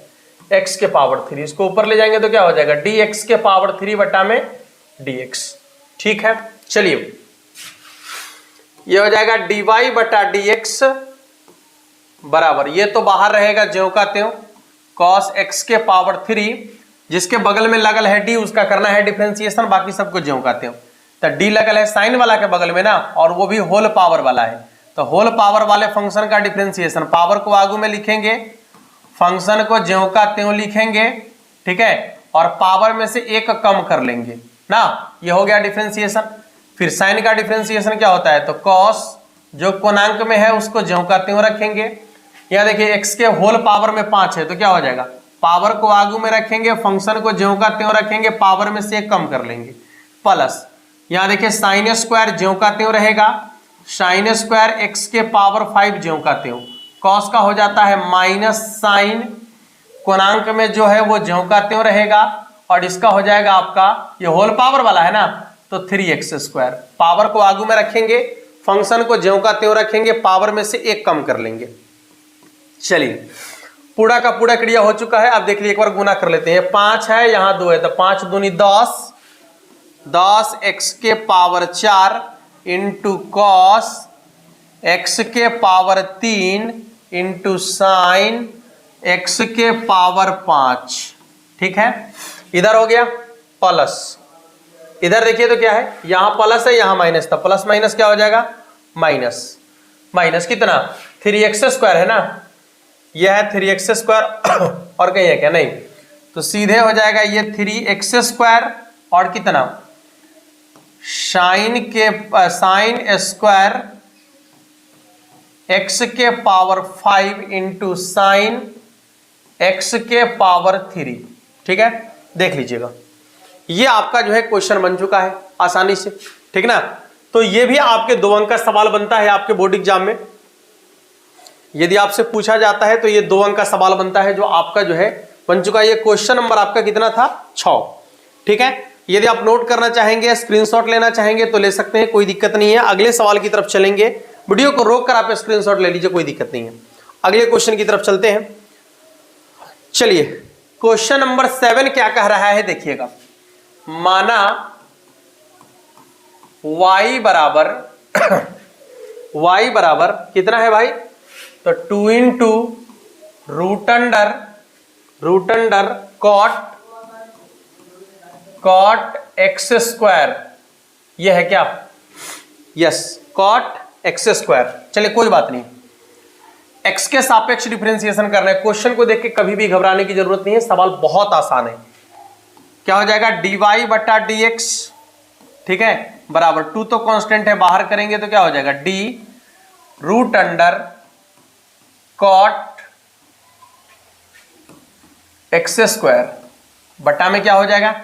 x के पावर 3। इसको ऊपर ले जाएंगे तो क्या हो जाएगा, dx के पावर 3 बटा में dx। ठीक है, चलिए ये हो जाएगा dy बटा dx बराबर, ये तो बाहर रहेगा ज्यों का त्यों, cos x के पावर 3, जिसके बगल में लगल है d उसका करना है डिफरेंशिएशन, बाकी सबको ज्यों का त्यों। तो d लगल है साइन वाला के बगल में ना, और वो भी होल पावर वाला है, तो होल पावर वाले फंक्शन का डिफरेंशिएशन, पावर को आगू में लिखेंगे, फंक्शन को ज्यों का त्यों लिखेंगे, ठीक है, और पावर में से एक कम कर लेंगे ना, ये हो गया डिफरेंशिएशन। फिर साइन का डिफरेंशिएशन क्या होता है, तो कॉस जो कोणांक में है उसको ज्यों का त्यों रखेंगे। यहाँ देखिए x के होल पावर में 5 है तो क्या हो जाएगा, पावर को आगू में रखेंगे, फंक्शन को ज्यों का त्यों रखेंगे, पावर में से एक कम कर लेंगे, प्लस यहाँ देखिए साइन स्क्वायर ज्यों का त्यों रहेगा, साइन स्क्वायर x के पावर 5 ज्यों का त्यों, कॉस का हो जाता है माइनस साइन, कोणांक में जो है वो ज्यों का त्यों रहेगा, और इसका हो जाएगा आपका, ये होल पावर वाला है ना, तो 3x स्क्वायर, पावर को आगू में रखेंगे, फंक्शन को ज्यों का त्यों रखेंगे, पावर में से एक कम कर लेंगे। चलिए पूरा का पूरा क्रिया हो चुका है। अब देख लीजिए एक बार गुना कर लेते हैं, 5 है यहाँ 2 है, तो 5 दूनी 10, 10 x के पावर 4 इंटू कॉस x के पावर 3 इंटू साइन x के पावर 5। ठीक है, इधर हो गया प्लस, इधर देखिए तो क्या है, यहां प्लस है यहाँ माइनस था, प्लस माइनस क्या हो जाएगा, माइनस, माइनस कितना 3x स्क्वायर है ना, यह है 3x स्क्वायर और कहीं है क्या, नहीं, तो सीधे हो जाएगा ये 3x स्क्वायर और कितना साइन स्क्वायर x के पावर 5 इंटू साइन x के पावर 3। ठीक है, देख लीजिएगा ये आपका जो है क्वेश्चन बन चुका है आसानी से, ठीक ना। तो ये भी आपके 2 अंक का सवाल बनता है आपके बोर्ड एग्जाम में, यदि आपसे पूछा जाता है तो ये 2 अंक का सवाल बनता है जो आपका जो है बन चुका है। ये क्वेश्चन नंबर आपका कितना था, 6। ठीक है, यदि आप नोट करना चाहेंगे, स्क्रीनशॉट लेना चाहेंगे तो ले सकते हैं, कोई दिक्कत नहीं है। अगले सवाल की तरफ चलेंगे, वीडियो को रोक कर आप स्क्रीनशॉट ले लीजिए, कोई दिक्कत नहीं है। अगले क्वेश्चन की तरफ चलते हैं। चलिए क्वेश्चन नंबर 7 क्या कह रहा है देखिएगा, माना y बराबर कितना है भाई, तो 2 into root under cot x square, यह है क्या, यस कॉट एक्स स्क्वायर। चलिए कोई बात नहीं, x के सापेक्ष डिफरेंशिएशन करना है। क्वेश्चन को देख के कभी भी घबराने की जरूरत नहीं है, सवाल बहुत आसान है। क्या हो जाएगा, dy बटा dx, ठीक है, बराबर 2 तो कांस्टेंट है, बाहर करेंगे तो क्या हो जाएगा, d root under cot x square बटा में क्या हो जाएगा,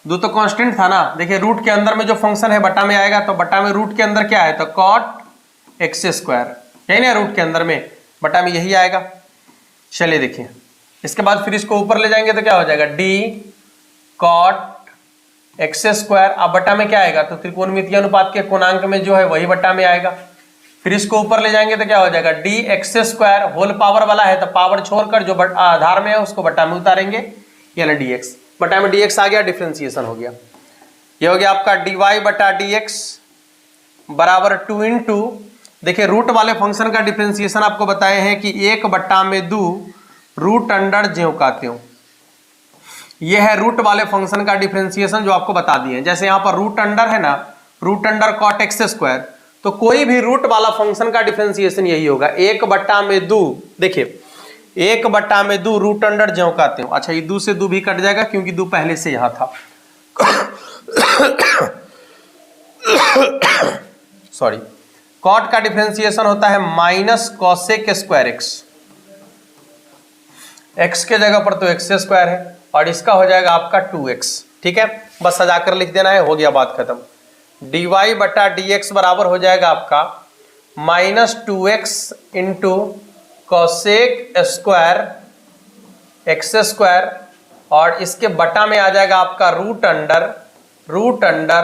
2 तो कांस्टेंट था ना, देखिए रूट के अंदर में जो फंक्शन है बटा में आएगा, तो बटा में रूट के अंदर क्या है, तो कॉट एक्स स्क्वायर, यही ना, रूट के अंदर में बटा में यही आएगा। चलिए देखिए इसके बाद फिर इसको ऊपर ले जाएंगे तो क्या हो जाएगा, डी कॉट एक्स स्क्वायर, अब बटा में क्या आएगा, तो त्रिकोणमितीय अनुपात के कोणांक में जो है वही बटा में आएगा। फिर इसको ऊपर ले जाएंगे तो क्या हो जाएगा, d x square, whole power वाला है तो पावर छोड़कर जो आधार में है उसको बटा में उतारेंगे, यानी डीएक्स, बटा में डीएक्स आ गया, डिफरेंशिएशन हो गया। ये हो गया आपका dy बटा dx बराबर 2 इंटू, देखिए रूट वाले फंक्शन का डिफरेंशिएशन आपको बताए हैं कि 1 बटा में 2 रूट अंडर ज्यों का त्यों, यह है रूट वाले फंक्शन का डिफरेंशिएशन जो आपको बता दिए। जैसे यहाँ पर रूट अंडर है ना, root under cot x square, तो कोई भी रूट वाला फंक्शन का डिफरेंशिएशन यही होगा, 1 बटा में 2, देखिए 1 बटा में 2 रूट अंडर ज्यों का त्यों। अच्छा ये 2 से 2 भी कट जाएगा क्योंकि 2 पहले से यहां था सॉरी, कॉट का डिफरेंशिएशन होता है minus cosec square x, x के जगह पर तो एक्स स्क्वायर है, और इसका हो जाएगा आपका 2x। ठीक है, बस सजाकर लिख देना है, हो गया बात खत्म। dy बटा dx बराबर हो जाएगा आपका minus 2x into cosec square x square, और इसके बटा में आ जाएगा आपका root under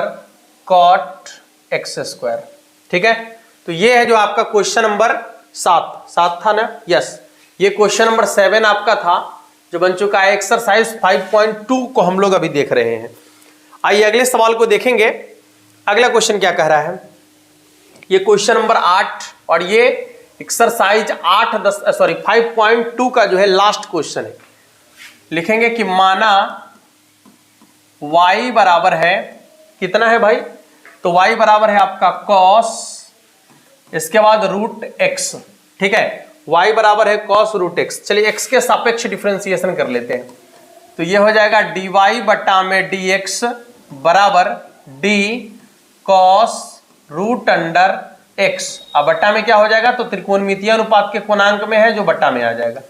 cot x square. ठीक है, तो ये है जो आपका क्वेश्चन नंबर 7 था ना, यस। ये क्वेश्चन नंबर 7 आपका था जो बन चुका है। एक्सरसाइज 5.2 को हम लोग अभी देख रहे हैं। आइए अगले सवाल को देखेंगे। अगला क्वेश्चन क्या कह रहा है, ये क्वेश्चन नंबर 8 और ये एक्सरसाइज 5.2 का जो है लास्ट क्वेश्चन है। लिखेंगे कि माना y बराबर है, कितना है भाई, तो y बराबर है आपका cos, इसके बाद रूट x। ठीक है, y बराबर है cos रूट x। चलिए x के सापेक्ष डिफरेंशिएशन कर लेते हैं, तो ये हो जाएगा dy बटा में dx बराबर d cos root under x। अब बट्टा में क्या हो जाएगा, तो त्रिकोणमितीय अनुपात के कोणांक में है जो बट्टा में आ जाएगा,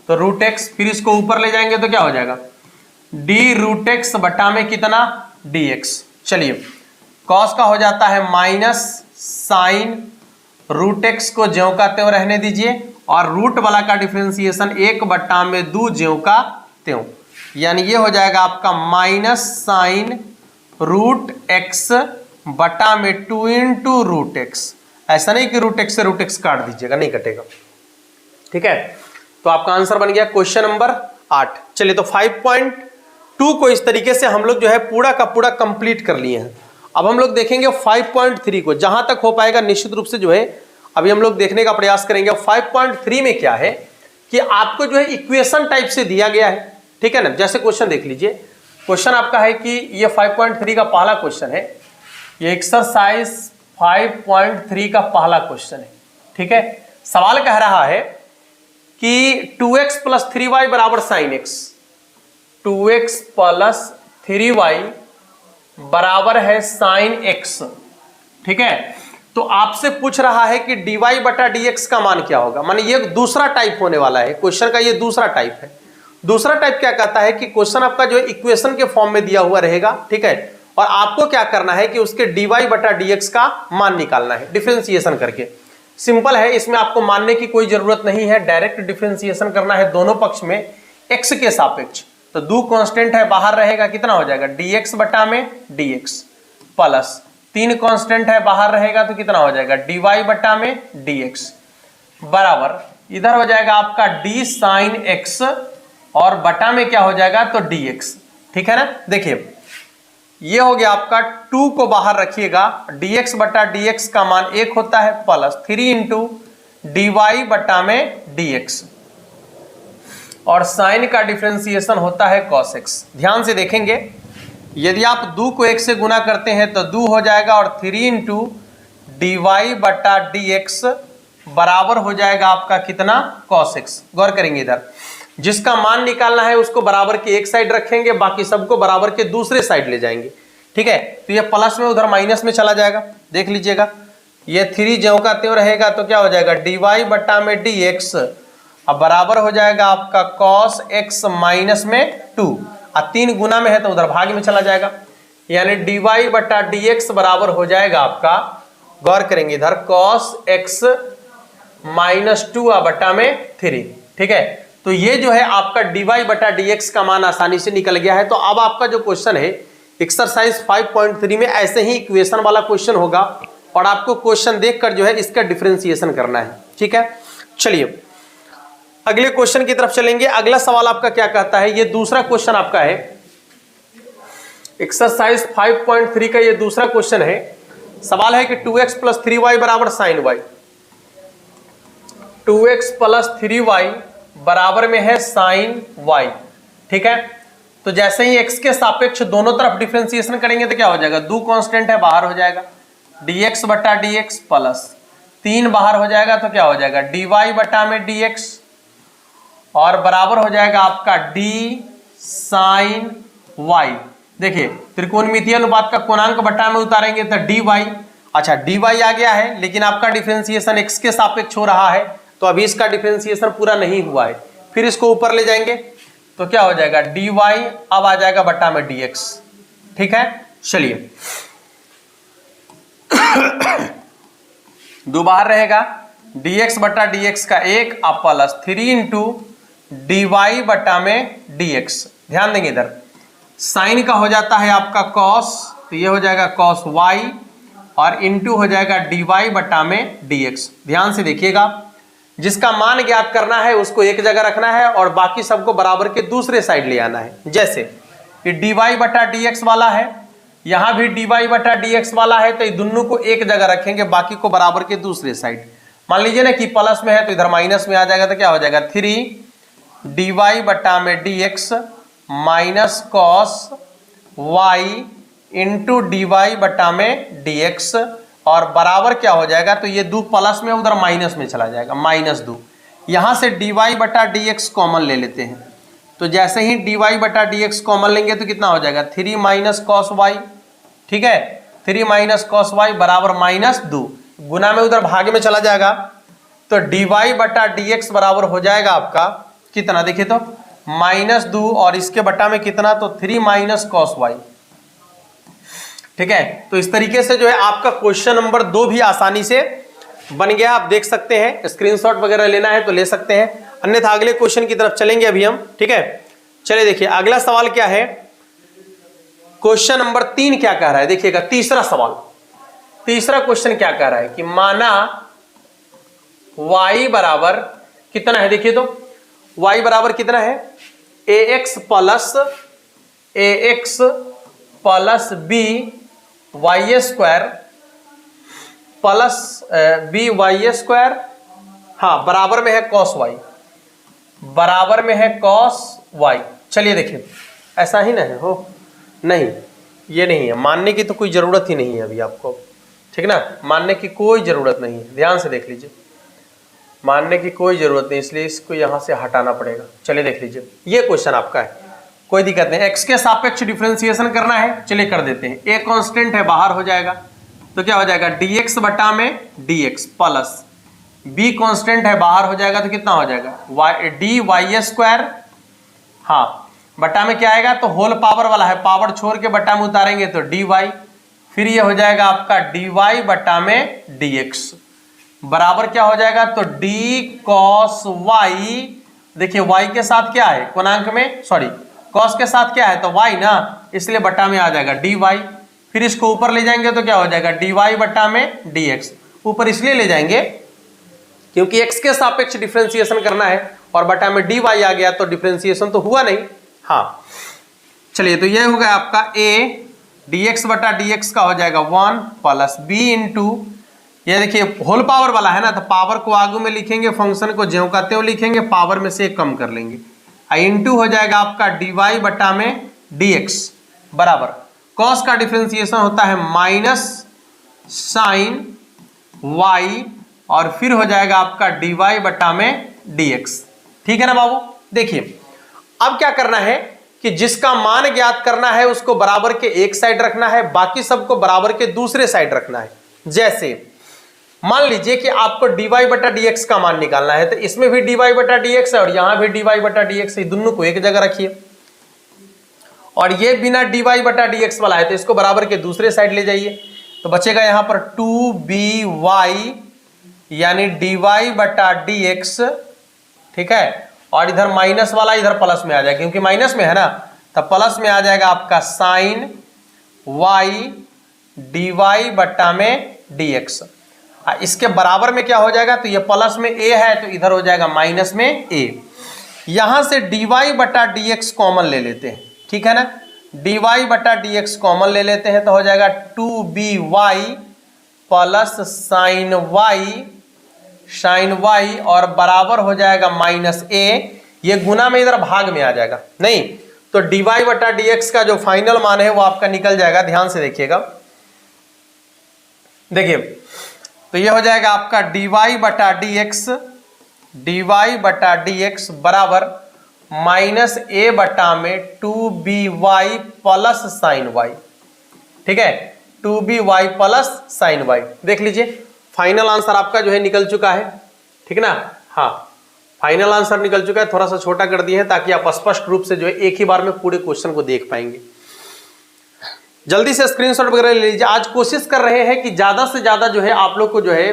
तो रूट x, फिर इसको ऊपर ले जाएंगे तो क्या हो जाएगा d रूट x बट्टा में कितना dx। चलिए cos का हो जाता है माइनस साइन रूट x को ज्यों का त्यों रहने दीजिए, और रूट वाला का डिफरेंशिएशन 1 बट्टा में 2 ज्यों का त्यों, यानी ये हो जाएगा आपका माइनस साइन रूट x बटा में 2 इंटू रूट x। ऐसा नहीं कि रूट x से रूट x काट दीजिएगा, नहीं कटेगा। ठीक है, तो आपका आंसर बन गया क्वेश्चन नंबर 8। चलिए तो 5.2 को इस तरीके से हम लोग जो है पूरा का पूरा कंप्लीट कर लिए हैं। अब हम लोग देखेंगे 5.3 को, जहां तक हो पाएगा निश्चित रूप से जो है अभी हम लोग देखने का प्रयास करेंगे। 5.3 में क्या है कि आपको जो है इक्वेशन टाइप से दिया गया है। ठीक है ना, जैसे क्वेश्चन देख लीजिए। क्वेश्चन आपका है कि ये 5.3 का पहला क्वेश्चन है, ये एक्सरसाइज 5.3 का पहला क्वेश्चन है। ठीक है, सवाल कह रहा है कि 2x प्लस 3y बराबर sign x, 2x plus 3y बराबर है साइन x। ठीक है, तो आपसे पूछ रहा है कि dy बटा dx का मान क्या होगा। माने ये दूसरा टाइप होने वाला है क्वेश्चन का, ये दूसरा टाइप है। दूसरा टाइप क्या कहता है कि क्वेश्चन आपका जो है इक्वेशन के फॉर्म में दिया हुआ रहेगा। ठीक है, और आपको क्या करना है कि उसके dy बटा dx का मान निकालना है डिफरेंशिएशन करके। सिंपल है, इसमें आपको मानने की कोई जरूरत नहीं है, डायरेक्ट डिफरेंशिएशन करना है दोनों पक्ष में x के सापेक्ष। तो दो कांस्टेंट है, बाहर रहेगा, कितना हो जाएगा dx बटा में dx, प्लस 3 कांस्टेंट है, बाहर रहेगा तो कितना हो जाएगा dy बटा में dx, बराबर इधर हो जाएगा आपका d साइन x, और बटा में क्या हो जाएगा तो dx। ठीक है ना, देखिए ये हो गया आपका 2 को बाहर रखिएगा, dx बटा dx का मान 1 होता है, प्लस 3 इंटू dy बटा में dx, और साइन का डिफरेंशिएशन होता है cos x। ध्यान से देखेंगे, यदि आप 2 को 1 से गुना करते हैं तो 2 हो जाएगा, और 3 इंटू dy बटा dx बराबर हो जाएगा आपका कितना cos x। गौर करेंगे, इधर जिसका मान निकालना है उसको बराबर के एक साइड रखेंगे, बाकी सबको बराबर के दूसरे साइड ले जाएंगे। ठीक है, तो ये प्लस में उधर माइनस में चला जाएगा, देख लीजिएगा। ये 3 ज्यों का त्यों रहेगा तो क्या हो जाएगा dy बटा में dx, अब बराबर हो जाएगा आपका cos x माइनस में 2, और 3 गुना में है तो उधर भाग में चला जाएगा, यानी dy बटा dx बराबर हो जाएगा आपका, गौर करेंगे इधर, cos x माइनस 2 बटा में 3। ठीक है, तो ये जो है आपका dy बटा dx का मान आसानी से निकल गया है। तो अब आपका जो क्वेश्चन है एक्सरसाइज 5.3 में ऐसे ही इक्वेशन वाला क्वेश्चन होगा, और आपको क्वेश्चन देखकर जो है इसका डिफरेंशिएशन करना है। ठीक है, चलिए अगले क्वेश्चन की तरफ चलेंगे। अगला सवाल आपका क्या कहता है, ये दूसरा क्वेश्चन आपका है एक्सरसाइज 5.3 का, ये दूसरा क्वेश्चन है। सवाल है कि 2x प्लस 3y बराबर sign y, 2x plus 3y बराबर में है साइन y। ठीक है, तो जैसे ही x के सापेक्ष दोनों तरफ डिफरेंशिएशन करेंगे तो क्या हो जाएगा, 2 कांस्टेंट है, बाहर हो जाएगा dx बटा dx, प्लस 3 बाहर हो जाएगा तो क्या हो जाएगा dy बटा में dx, और बराबर हो जाएगा आपका d साइन y। देखिए त्रिकोणमितीय अनुपात का कोणांक बटा में उतारेंगे तो dy, अच्छा dy आ गया है, लेकिन आपका डिफरेंशिएशन x के सापेक्ष हो रहा है, तो अभी इसका डिफरेंशिएशन पूरा नहीं हुआ है। फिर इसको ऊपर ले जाएंगे तो क्या हो जाएगा dy, अब आ जाएगा बटा में dx। ठीक है, चलिए 2 बाहर रहेगा, dx बटा dx का 1 अब प्लस 3 इंटू dy बटा में dx। ध्यान देंगे इधर साइन का हो जाता है आपका cos, तो ये हो जाएगा cos y और इंटू हो जाएगा dy बटा में dx। ध्यान से देखिएगा, जिसका मान ज्ञात करना है उसको एक जगह रखना है और बाकी सबको बराबर के दूसरे साइड ले आना है। जैसे ये dy बटा dx वाला है, यहां भी dy बटा dx वाला है, तो ये दोनों को एक जगह रखेंगे, बाकी को बराबर के दूसरे साइड। मान लीजिए ना कि प्लस में है तो इधर माइनस में आ जाएगा, तो क्या हो जाएगा 3 dy बटा में dx minus cos y into dy बटा में dx और बराबर क्या हो जाएगा, तो ये 2 प्लस में उधर माइनस में चला जाएगा, -2। यहां से dy बटा dx कॉमन ले लेते हैं, तो जैसे ही dy बटा dx कॉमन लेंगे तो कितना हो जाएगा 3 माइनस कॉस वाई। ठीक है, 3 माइनस कॉस वाई बराबर -2, गुना में उधर भाग में चला जाएगा, तो dy बटा dx बराबर हो जाएगा आपका कितना, देखिए तो -2 और इसके बटा में कितना, तो 3 माइनस कॉस वाई। ठीक है, तो इस तरीके से जो है आपका क्वेश्चन नंबर 2 भी आसानी से बन गया। आप देख सकते हैं, स्क्रीनशॉट वगैरह लेना है तो ले सकते हैं, अन्यथा अगले क्वेश्चन की तरफ चलेंगे अभी हम। ठीक है, चलिए देखिए अगला सवाल क्या है, क्वेश्चन नंबर 3 क्या कह रहा है, देखिएगा तीसरा सवाल। तीसरा क्वेश्चन क्या कह रहा है कि माना y बराबर कितना है, देखिए तो y बराबर कितना है ax plus b y square plus b y square, हाँ बराबर में है कॉस वाई, बराबर में है कॉस वाई। चलिए देखिए ऐसा ही ना है, हो नहीं ये नहीं है, मानने की तो कोई ज़रूरत ही नहीं है अभी आपको। ठीक ना, मानने की कोई ज़रूरत नहीं है, ध्यान से देख लीजिए, मानने की कोई ज़रूरत नहीं, इसलिए इसको यहाँ से हटाना पड़ेगा। चलिए देख लीजिए, ये क्वेश्चन आपका है, कोई दिक्कत नहीं। एक्स के सापेक्ष डिफरेंशिएशन करना है, चलिए कर देते हैं। ए कांस्टेंट है, बाहर हो जाएगा, तो क्या हो जाएगा dx बटा में dx प्लस b कांस्टेंट है, बाहर हो जाएगा, तो कितना हो जाएगा dy स्क्वायर, हाँ बटा में क्या आएगा, तो होल पावर वाला है, पावर छोड़ के बटा में उतारेंगे तो dy, फिर ये हो जाएगा आपका dy बटा में dx बराबर क्या हो जाएगा, तो d cos y। देखिए y के साथ क्या है कोणांक में, सॉरी cos के साथ क्या है तो y ना, इसलिए बटा में आ जाएगा dy। फिर इसको ऊपर ले जाएंगे तो क्या हो जाएगा dy बटा में dx। ऊपर इसलिए ले जाएंगे क्योंकि x के सापेक्ष डिफरेंशिएशन करना है और बटा में dy आ गया, तो डिफरेंशिएशन तो हुआ नहीं। हाँ चलिए, तो ये हो गया आपका a dx बटा dx का हो जाएगा 1 प्लस b इंटू, ये देखिए होल पावर वाला है ना, तो पावर को आगू में लिखेंगे, फंक्शन को ज्यों का त्यों लिखेंगे, पावर में से 1 कम कर लेंगे, इंटू हो जाएगा आपका dy बटा में dx बराबर कॉस का डिफरेंशिएशन होता है माइनस साइन y और फिर हो जाएगा आपका dy बटा में dx। ठीक है ना बाबू। देखिए अब क्या करना है कि जिसका मान ज्ञात करना है उसको बराबर के एक साइड रखना है, बाकी सबको बराबर के दूसरे साइड रखना है। जैसे मान लीजिए कि आपको dy बटा dx का मान निकालना है, तो इसमें भी dy बटा dx है और यहां भी dy बटा dx है, दोनों को एक जगह रखिए। और ये बिना dy बटा dx वाला है, तो इसको बराबर के दूसरे साइड ले जाइए, तो बचेगा यहां पर 2by यानी dy बटा dx। ठीक है, और इधर माइनस वाला इधर प्लस में आ जाएगा, क्योंकि माइनस में है ना, तो प्लस में आ जाएगा आपका साइन y dy बटा में dx। इसके बराबर में क्या हो जाएगा, तो ये प्लस में a है तो इधर हो जाएगा माइनस में a। यहां से dy बटा dx कॉमन ले लेते हैं, ठीक है ना, dy बटा dx कॉमन ले लेते हैं, तो हो जाएगा 2by प्लस साइन y और बराबर हो जाएगा माइनस a। ये गुना में इधर भाग में आ जाएगा, नहीं तो dy बटा dx का जो फाइनल मान है वो आपका निकल जाएगा। ध्यान से देखिएगा, देखिए तो ये हो जाएगा आपका dy बटा dx बराबर माइनस a बटा में 2by प्लस साइन y। ठीक है, 2by प्लस साइन y। देख लीजिए फाइनल आंसर आपका जो है निकल चुका है। ठीक ना, हाँ फाइनल आंसर निकल चुका है, थोड़ा सा छोटा कर दिए हैं ताकि आप स्पष्ट रूप से जो है एक ही बार में पूरे क्वेश्चन को देख पाएंगे। जल्दी से स्क्रीनशॉट वगैरह ले लीजिए। आज कोशिश कर रहे हैं कि ज्यादा से ज्यादा जो है आप लोग को जो है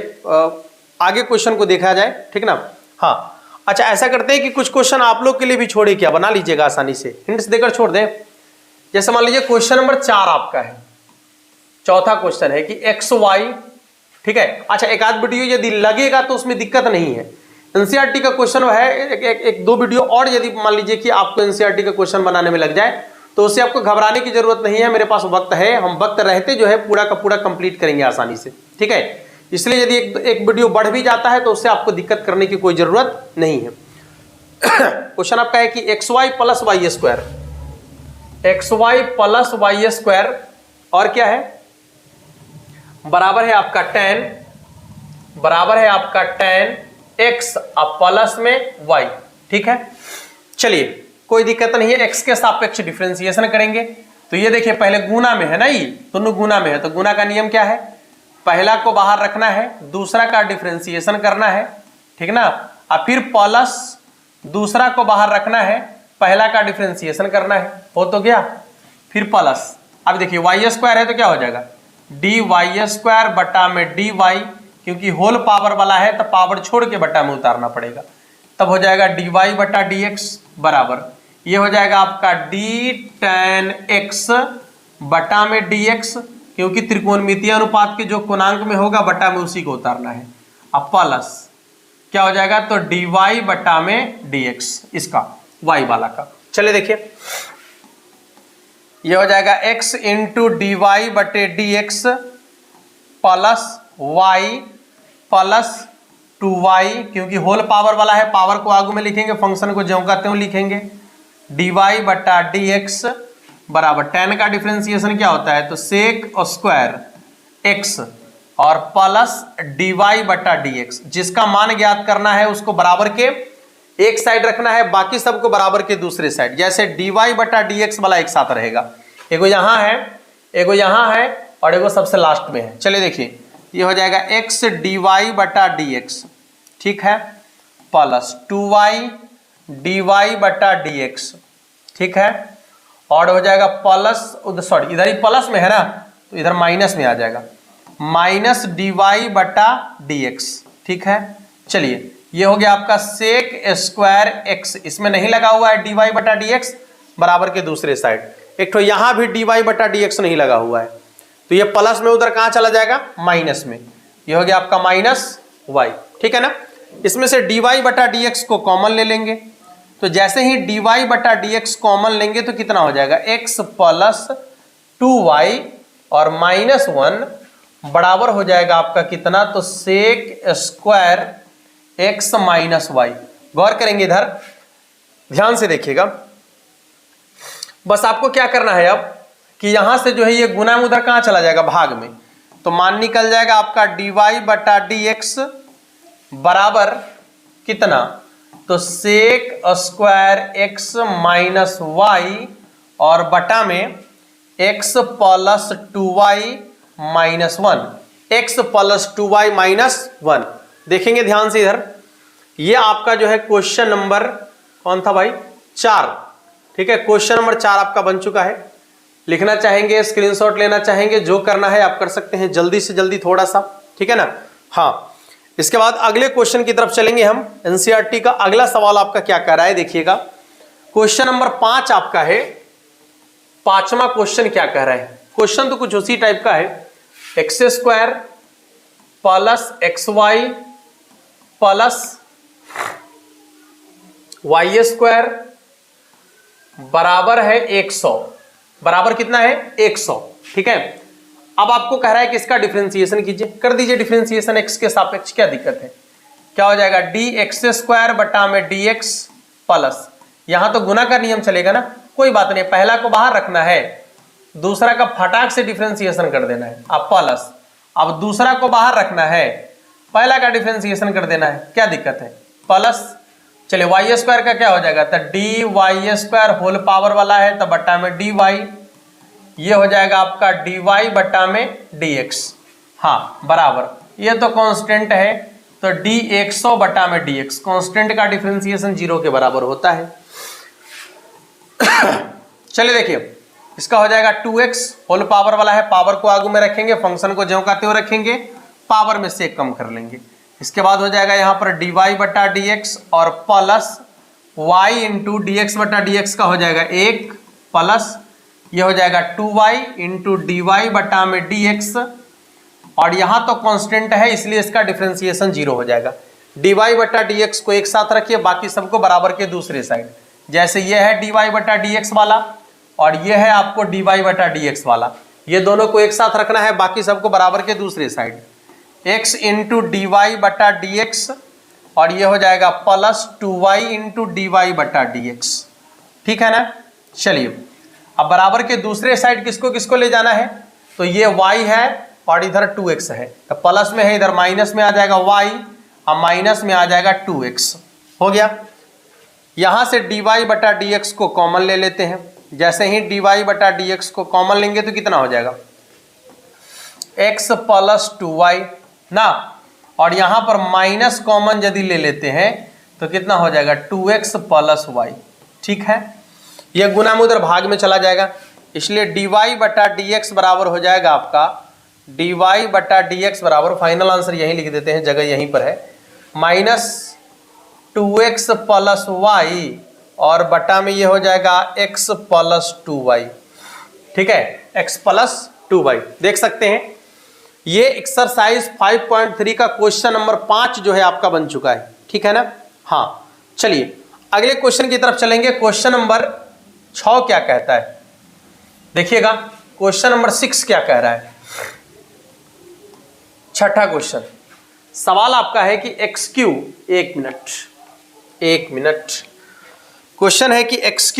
आगे क्वेश्चन को देखा जाए, ठीक ना। हाँ अच्छा, ऐसा करते हैं कि कुछ क्वेश्चन आप लोग के लिए भी छोड़े, क्या बना लीजिएगा आसानी से, हिंट्स देकर छोड़ दें। जैसे मान लीजिए क्वेश्चन नंबर 4 आपका है, चौथा क्वेश्चन है कि एक्स वाई, ठीक है। अच्छा, एक आध वीडियो यदि लगेगा तो उसमें दिक्कत नहीं है। एनसीईआरटी का क्वेश्चन है, एक दो वीडियो और यदि मान लीजिए कि आपको एनसीईआरटी का क्वेश्चन बनाने में लग जाए तो उससे आपको घबराने की जरूरत नहीं है। मेरे पास वक्त है, हम वक्त रहते जो है पूरा का पूरा कंप्लीट करेंगे आसानी से, ठीक है। इसलिए यदि एक वीडियो बढ़ भी जाता है तो उससे आपको दिक्कत करने की कोई जरूरत नहीं है। क्वेश्चन आपका है कि x y plus y square, x y plus y square और क्या है, बराबर है आपका tan, बराबर है आपका tan x अब प्लस में y, ठीक है। चलिए कोई दिक्कत नहीं है, x के सापेक्ष डिफरेंशिएशन करेंगे। तो ये देखिए पहले गुना में है ना, ये दोनों गुना में है, तो गुना का नियम क्या है, पहला को बाहर रखना है, दूसरा का डिफरेंशिएशन करना है, ठीक ना। अब फिर प्लस दूसरा को बाहर रखना है, पहला का डिफरेंशिएशन करना है, हो तो गया, फिर प्लस। अब देखिए वाई स्क्वायर है तो क्या हो जाएगा, डी वाई स्क्वायर बटा में डी वाई, क्योंकि होल पावर वाला है तो पावर छोड़ के बटा में उतारना पड़ेगा, तब हो जाएगा डी वाई बटा डी एक्स बराबर, ये हो जाएगा आपका डी tan x बटा में डी एक्स, क्योंकि त्रिकोणमितीय अनुपात के जो कोणांक में होगा बटा में उसी को उतारना है। अब प्लस क्या हो जाएगा, तो डी वाई बटा में डी एक्स, इसका y वाला का। चलिए देखिए ये हो जाएगा x इंटू डी वाई बटे d x plus y plus 2y, क्योंकि होल पावर वाला है, पावर को आगू में लिखेंगे, फंक्शन को ज्यों का त्यों लिखेंगे, dy बटा dx बराबर tan का डिफरेंशिएशन क्या होता है, तो sec स्क्वायर x और प्लस dy बटा dx, जिसका मान ज्ञात करना है उसको बराबर के एक साइड रखना है, बाकी सबको बराबर के दूसरे साइड। जैसे dy बटा dx वाला एक साथ रहेगा, एगो यहाँ है, एगो यहाँ है और एगो सबसे लास्ट में है। चलिए देखिए ये हो जाएगा x dy बटा dx, ठीक है, प्लस 2y dy बटा dx, ठीक है, और हो जाएगा प्लस, सॉरी इधर ही प्लस में है ना तो इधर माइनस में आ जाएगा, माइनस dy बटा dx, ठीक है। चलिए ये हो गया आपका सेक स्क्वायर x, इसमें नहीं लगा हुआ है dy बटा dx बराबर के दूसरे साइड, एक तो यहां भी dy बटा dx नहीं लगा हुआ है, तो ये प्लस में उधर कहां चला जाएगा, माइनस में, ये हो गया आपका माइनस y, ठीक है ना। इसमें से dy बटा dx को कॉमन ले लेंगे, तो जैसे ही dy बटा dx कॉमन लेंगे तो कितना हो जाएगा, x प्लस 2y और माइनस 1 बराबर हो जाएगा आपका कितना, तो sec square x minus y। गौर करेंगे इधर, ध्यान से देखिएगा, बस आपको क्या करना है अब कि यहां से जो है ये गुना में उधर कहां चला जाएगा, भाग में, तो मान निकल जाएगा आपका dy बटा dx बराबर कितना, तो sec square x minus y और बटा में x plus 2y minus 1, x plus 2y minus 1। देखेंगे ध्यान से इधर, ये आपका जो है क्वेश्चन नंबर कौन था भाई, 4, ठीक है, क्वेश्चन नंबर 4 आपका बन चुका है। लिखना चाहेंगे, स्क्रीनशॉट लेना चाहेंगे, जो करना है आप कर सकते हैं, जल्दी से जल्दी थोड़ा सा, ठीक है ना। हाँ, इसके बाद अगले क्वेश्चन की तरफ चलेंगे हम। एनसीईआरटी का अगला सवाल आपका क्या कह रहा है, देखिएगा क्वेश्चन नंबर 5 आपका है। पांचवा क्वेश्चन क्या कह रहा है, क्वेश्चन तो कुछ उसी टाइप का है, x square plus x y plus y square बराबर है 100, बराबर कितना है 100, ठीक है। अब आपको कह रहा है कि इसका डिफरेंशिएशन कीजिए, कर दीजिए डिफरेंशिएशन x के सापेक्ष, क्या दिक्कत है, क्या हो जाएगा डी एक्स स्क्वायर बटा में डी एक्स प्लस, यहां तो गुना का नियम चलेगा ना, कोई बात नहीं, पहला को बाहर रखना है, दूसरा का फटाक से डिफरेंशिएशन कर देना है, अब प्लस, अब दूसरा को बाहर रखना है, पहला का डिफरेंशिएशन कर देना है, क्या दिक्कत है, प्लस। चलिए वाई स्क्वायर का क्या हो जाएगा, तो d y square whole power वाला है तो बटा में डी वाई, ये हो जाएगा आपका डी वाई बटा में डी एक्स, हाँ बराबर, ये तो कांस्टेंट है तो डी 100 बटा में डी एक्स, कांस्टेंट का डिफरेंशिएशन 0 के बराबर होता है। चलिए देखिए इसका हो जाएगा 2x, होल पावर वाला है, पावर को आगू में रखेंगे, फंक्शन को ज्यों का त्यों रखेंगे, पावर में से कम कर लेंगे। इसके बाद हो जाएगा यहाँ पर dy बटा dx और plus y into D x बटा डी एक्स का हो जाएगा 1 प्लस ये हो जाएगा 2y इंटू डी वाई बटा में dx, और यहाँ तो कांस्टेंट है इसलिए इसका डिफरेंशिएशन 0 हो जाएगा। dy बटा dx को एक साथ रखिए, बाकी सबको बराबर के दूसरे साइड, जैसे ये है dy बटा dx वाला और ये है आपको dy बटा dx वाला, ये दोनों को एक साथ रखना है, बाकी सबको बराबर के दूसरे side, x into d y बटा डी एक्स और ये हो जाएगा plus 2y into d y बटा डी एक्स। ठीक है ना। चलिए अब बराबर के दूसरे साइड किसको किसको ले जाना है, तो ये y है और इधर 2x है, तो प्लस में है इधर माइनस में आ जाएगा y और माइनस में आ जाएगा 2x। हो गया। यहां से dy बटा dx को कॉमन ले लेते हैं, जैसे ही dy बटा dx को कॉमन लेंगे तो कितना हो जाएगा x प्लस 2y ना, और यहां पर माइनस कॉमन यदि ले लेते हैं तो कितना हो जाएगा 2x प्लस y। ठीक है, यह गुना में उधर भाग में चला जाएगा, इसलिए dy बटा dx बराबर हो जाएगा आपका dy बटा dx बराबर, फाइनल आंसर यही लिख देते हैं, जगह यहीं पर है, माइनस 2x प्लस y और बटा में ये हो जाएगा x प्लस 2y। ठीक है, x प्लस 2y। देख सकते हैं ये एक्सरसाइज 5.3 का क्वेश्चन नंबर 5 जो है आपका बन चुका है। ठीक है ना। हाँ, चलिए अगले क्वेश्चन की तरफ चलेंगे। क्वेश्चन नंबर 6 क्या कहता है, देखिएगा क्वेश्चन नंबर 6 क्या कह रहा है। छठा क्वेश्चन, सवाल आपका है कि एक्स क्यू, एक मिनट, क्वेश्चन है कि x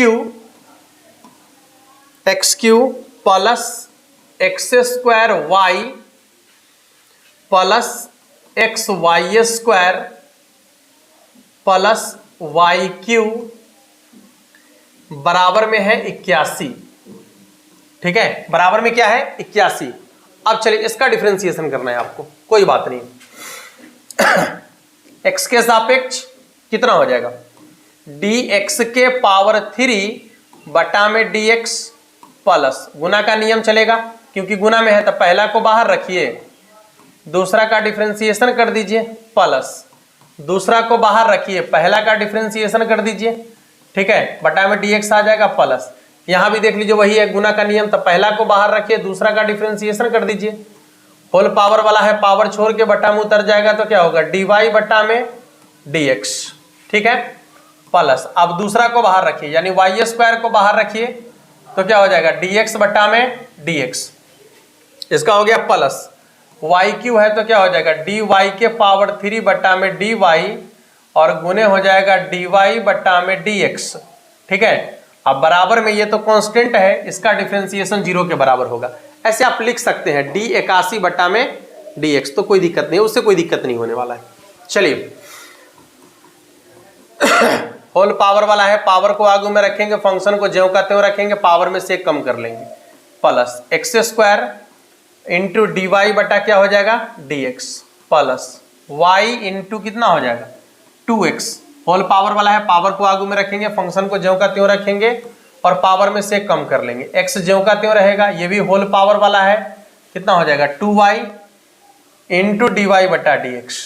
cube plus x square y plus x y square plus y cube बराबर में है 81। ठीक है, बराबर में क्या है 81। अब चलिए इसका डिफरेंशिएशन करना है आपको, कोई बात नहीं। x के सापेक्ष कितना हो जाएगा dx के पावर 3 बटा में dx प्लस, गुना का नियम चलेगा क्योंकि गुना में है तो पहला को बाहर रखिए, दूसरा का डिफरेंशिएशन कर दीजिए, प्लस दूसरा को बाहर रखिए, पहला का डिफरेंशिएशन कर दीजिए। ठीक है, बटा में dx आ जाएगा प्लस, यहां भी देख लीजिए वही है गुना का नियम, तो पहला को बाहर रखिए, दूसरा का डिफरेंशिएशन कर दीजिए। होल पावर वाला है, पावर छोड़ के बटा में उतर जाएगा तो क्या होगा dy बटा में dx। ठीक है, प्लस अब दूसरा को बाहर रखिए यानी वाई स्क्वायर को बाहर रखिए तो क्या हो जाएगा dx बटा में dx, इसका हो गया प्लस, वाई क्यू है तो क्या हो जाएगा dy के पावर 3 बटा में dy और गुने हो जाएगा dy बटा में dx। ठीक है, अब बराबर में ये तो कांस्टेंट है, इसका डिफरेंशिएशन 0 के बराबर होगा। ऐसे आप लिख सकते हैं d 81 बटा में dx, तो कोई दिक्कत नहीं, उससे कोई दिक्कत नहीं होने वाला है। चलिए होल पावर वाला है, पावर को आगू में रखेंगे, फंक्शन को ज्यों का त्यों रखेंगे, पावर में से कम कर लेंगे, plus x square into d y बटा क्या हो जाएगा dx प्लस y इंटू कितना हो जाएगा 2x। होल पावर वाला है, पावर को आगू में रखेंगे, फंक्शन को ज्यों का त्यों रखेंगे और पावर में से कम कर लेंगे, x ज्यों का त्यों रहेगा, ये भी होल पावर वाला है, कितना हो जाएगा 2y इंटू डी वाई बटा dx।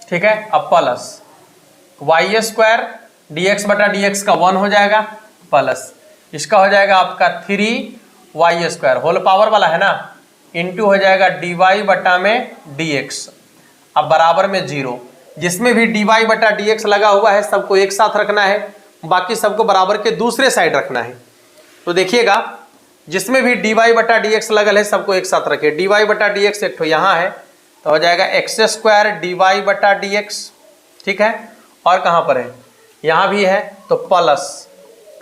ठीक है, अब प्लस वाई स्क्वायर dx बटा dx का 1 हो जाएगा, प्लस इसका हो जाएगा आपका 3y स्क्वायर, होल पावर वाला है ना, इंटू हो जाएगा dy बटा में dx। अब बराबर में 0, जिसमें भी dy बटा dx लगा हुआ है सबको एक साथ रखना है, बाकी सबको बराबर के दूसरे साइड रखना है। तो देखिएगा जिसमें भी dy बटा dx लगल है सबको एक साथ रखिए, dy बटा dx एक तो यहाँ है तो हो जाएगा एक्स स्क्वायर dy बटा dx। ठीक है, और कहाँ पर है यहाँ भी है तो प्लस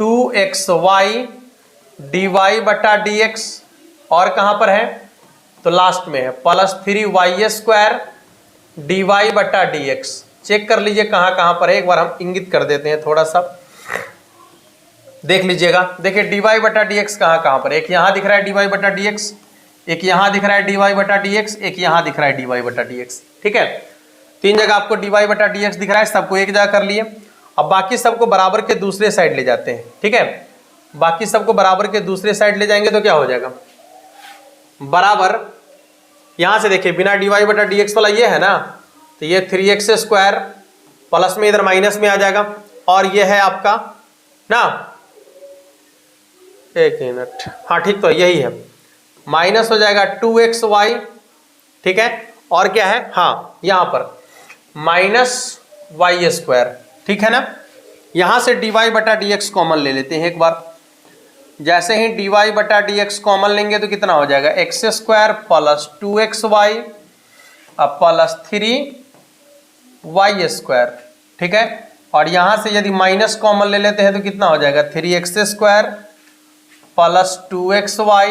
2xy dy बटा dx, और कहाँ पर है तो लास्ट में है प्लस 3y स्क्वायर dy बटा dx। चेक कर लीजिए कहाँ कहाँ पर है, एक बार हम इंगित कर देते हैं, थोड़ा सा देख लीजिएगा। देखिए dy बटा dx कहाँ कहाँ पर, एक यहाँ दिख रहा है dy बटा dx, एक यहाँ दिख रहा है dy बटा dx, एक यहाँ दिख रहा है dy बटा dx। ठीक है, 3 जगह आपको dy बटा dx दिख रहा है, सबको एक जगह कर लिए। अब बाकी सबको बराबर के दूसरे साइड ले जाते हैं। ठीक है, बाकी सबको बराबर के दूसरे साइड ले जाएंगे तो क्या हो जाएगा, बराबर यहां से देखिए बिना dy बटा dx वाला ये है ना, तो ये 3x स्क्वायर प्लस में इधर माइनस में आ जाएगा, और ये है आपका ना, एक मिनट, हाँ ठीक तो यही है, माइनस हो जाएगा 2xy, ठीक है, और क्या है, हाँ यहां पर माइनस y स्क्वायर, ठीक है ना। यहां से dy बटा dx कॉमन ले लेते हैं एक बार, जैसे ही dy बटा dx कॉमन लेंगे तो कितना हो जाएगा, x square plus 2xy plus 3y square, ठीक है, और यहां से यदि माइनस कॉमन ले लेते हैं तो कितना हो जाएगा, 3x square plus 2xy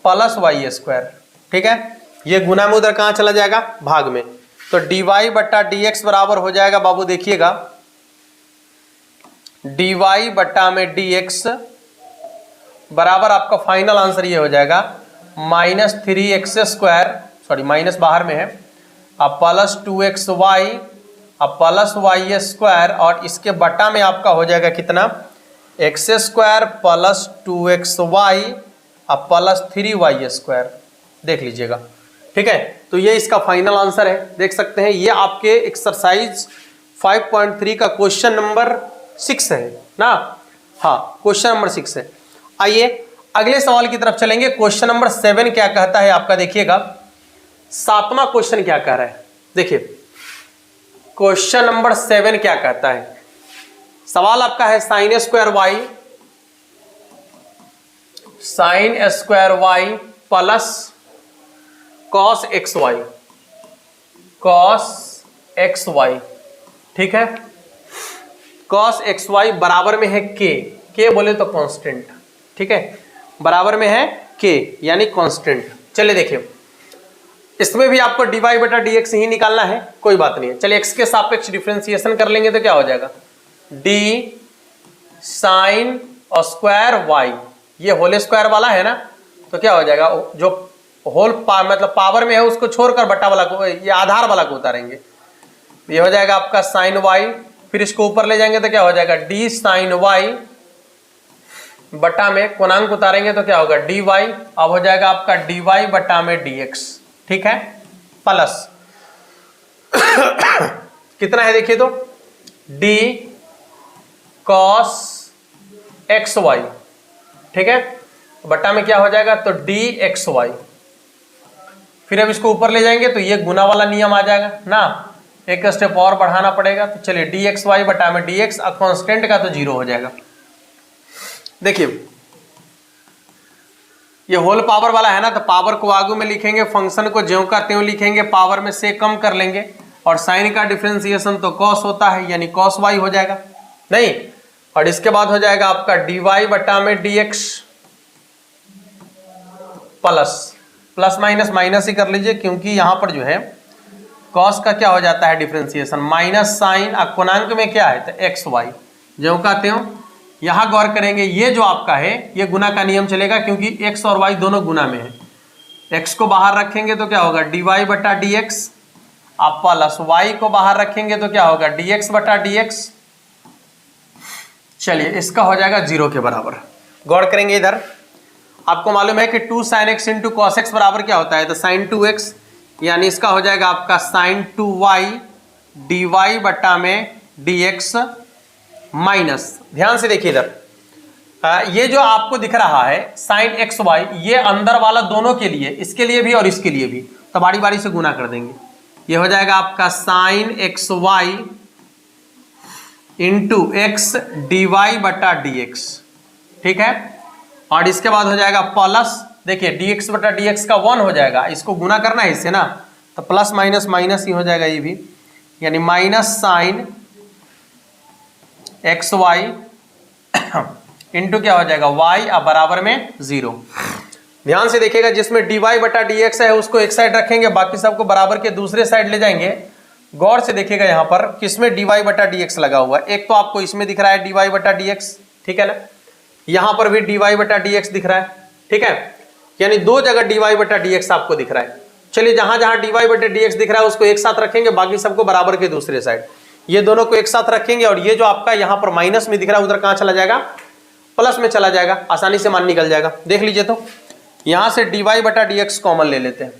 plus y square, ठीक है। ये गुना में उधर कहां चला जाएगा, भाग में, तो dy बटा dx बराबर हो जाएगा बाबू, देखिएगा dy बटा में dx बराबर आपका फाइनल आंसर ये हो जाएगा minus 3x square, sorry minus बाहर में है, अब प्लस 2xy अब प्लस y स्क्वायर, और इसके बटा में आपका हो जाएगा कितना, x स्क्वायर प्लस 2xy अब प्लस 3y स्क्वायर, देख लीजिएगा, ठीक है। तो ये इसका फाइनल आंसर है, देख सकते हैं, ये आपके एक्सरसाइज 5.3 का क्वेश्चन नंबर 6 है ना, हाँ क्वेश्चन नंबर 6 है। आइए अगले सवाल की तरफ चलेंगे। क्वेश्चन नंबर 7 क्या कहता है आपका, देखिएगा 7वां क्वेश्चन क्या कह रहा है, देखिए क्वेश्चन नंबर 7 क्या कहता है, सवाल आपका है sine square y plus cos x y, ठीक है, कॉस एक्स वाई बराबर में है के बोले तो कांस्टेंट, ठीक है, बराबर में है के यानी कांस्टेंट। चलिए देखिए इसमें भी आपको dy बटा dx ही निकालना है, कोई बात नहीं है। चलिए x के सापेक्ष डिफरेंशिएशन कर लेंगे तो क्या हो जाएगा, d साइन और स्क्वायर y, ये होल स्क्वायर वाला है ना, तो क्या हो जाएगा, जो होल मतलब पावर में है उसको छोड़कर बटा वाला को, ये आधार वाला को उतारेंगे, ये हो जाएगा आपका साइन y, फिर इसको ऊपर ले जाएंगे तो क्या हो जाएगा, d साइन y बटा में कोणांक उतारेंगे तो क्या होगा, dy, अब हो जाएगा आपका dy बटा में dx, ठीक है, प्लस कितना है देखिए तो d cos xy, ठीक है, बटा में क्या हो जाएगा, तो dxy, फिर अब इसको ऊपर ले जाएंगे तो ये गुना वाला नियम आ जाएगा ना, एक स्टेप और बढ़ाना पड़ेगा, तो चलिए dxy बटा में dx, कांस्टेंट का तो 0 हो जाएगा। देखिए ये होल पावर वाला है ना, तो पावर को आगू में लिखेंगे, फंक्शन को ज्यों का त्यों लिखेंगे, पावर में से कम कर लेंगे, और साइन का डिफरेंशिएशन तो कॉस होता है यानी कॉस वाई हो जाएगा, नहीं, और इसके बाद हो जाएगा आपका dy बटा में dx प्लस माइनस माइनस ही कर लीजिए, क्योंकि यहां पर जो है कॉस का क्या हो जाता है डिफरेंशिएशन, माइनस साइन, अक्षांक में क्या है तो एक्स वाई, ज्यों का त्यों। यहां गौर करेंगे ये जो आपका है ये गुना का नियम चलेगा, क्योंकि x और y दोनों गुना में है, x को बाहर रखेंगे तो क्या होगा dy बटा dx, आप प्लस y को बाहर रखेंगे तो क्या होगा dx बटा dx, चलिए इसका हो जाएगा 0 के बराबर। गौर करेंगे इधर आपको मालूम है कि 2 sin x into cos x बराबर क्या होता है, तो sin 2x, यानी इसका हो जाएगा आपका sin 2y dy बटा में dx माइनस, ध्यान से देखिए इधर ये जो आपको दिख रहा है साइन एक्स वाई, ये अंदर वाला दोनों के लिए, इसके लिए भी और इसके लिए भी, तो बारी बारी से गुना कर देंगे, ये हो जाएगा आपका sine x y into x d y बटा डी एक्स, ठीक है, और इसके बाद हो जाएगा प्लस, देखिए dx बटा dx का 1 हो जाएगा, इसको गुना करना है इससे ना, तो प्लस माइनस माइनस ही हो जाएगा ये भी, यानी minus sine x y into क्या हो जाएगा y अब बराबर में 0। ध्यान से देखिएगा जिसमें dy बटा dx है उसको एक साइड रखेंगे, बाकी सबको बराबर के दूसरे साइड ले जाएंगे। गौर से देखिएगा यहाँ पर किसमें dy बटा dx लगा हुआ है, एक तो आपको इसमें दिख रहा है dy बटा dx, ठीक है ना, यहाँ पर भी dy बटा dx दिख रहा है, ठीक है, यानी दो जगह dy बटा dx आपको दिख रहा है। चलिए जहां जहां dy बटा dx दिख रहा है उसको एक साथ रखेंगे, बाकी सबको बराबर के दूसरे साइड, ये दोनों को एक साथ रखेंगे, और ये जो आपका यहाँ पर माइनस में दिख रहा है उधर कहाँ चला जाएगा, प्लस में चला जाएगा, आसानी से मान निकल जाएगा। देख लीजिए, तो यहां से dy बटा dx कॉमन ले लेते हैं।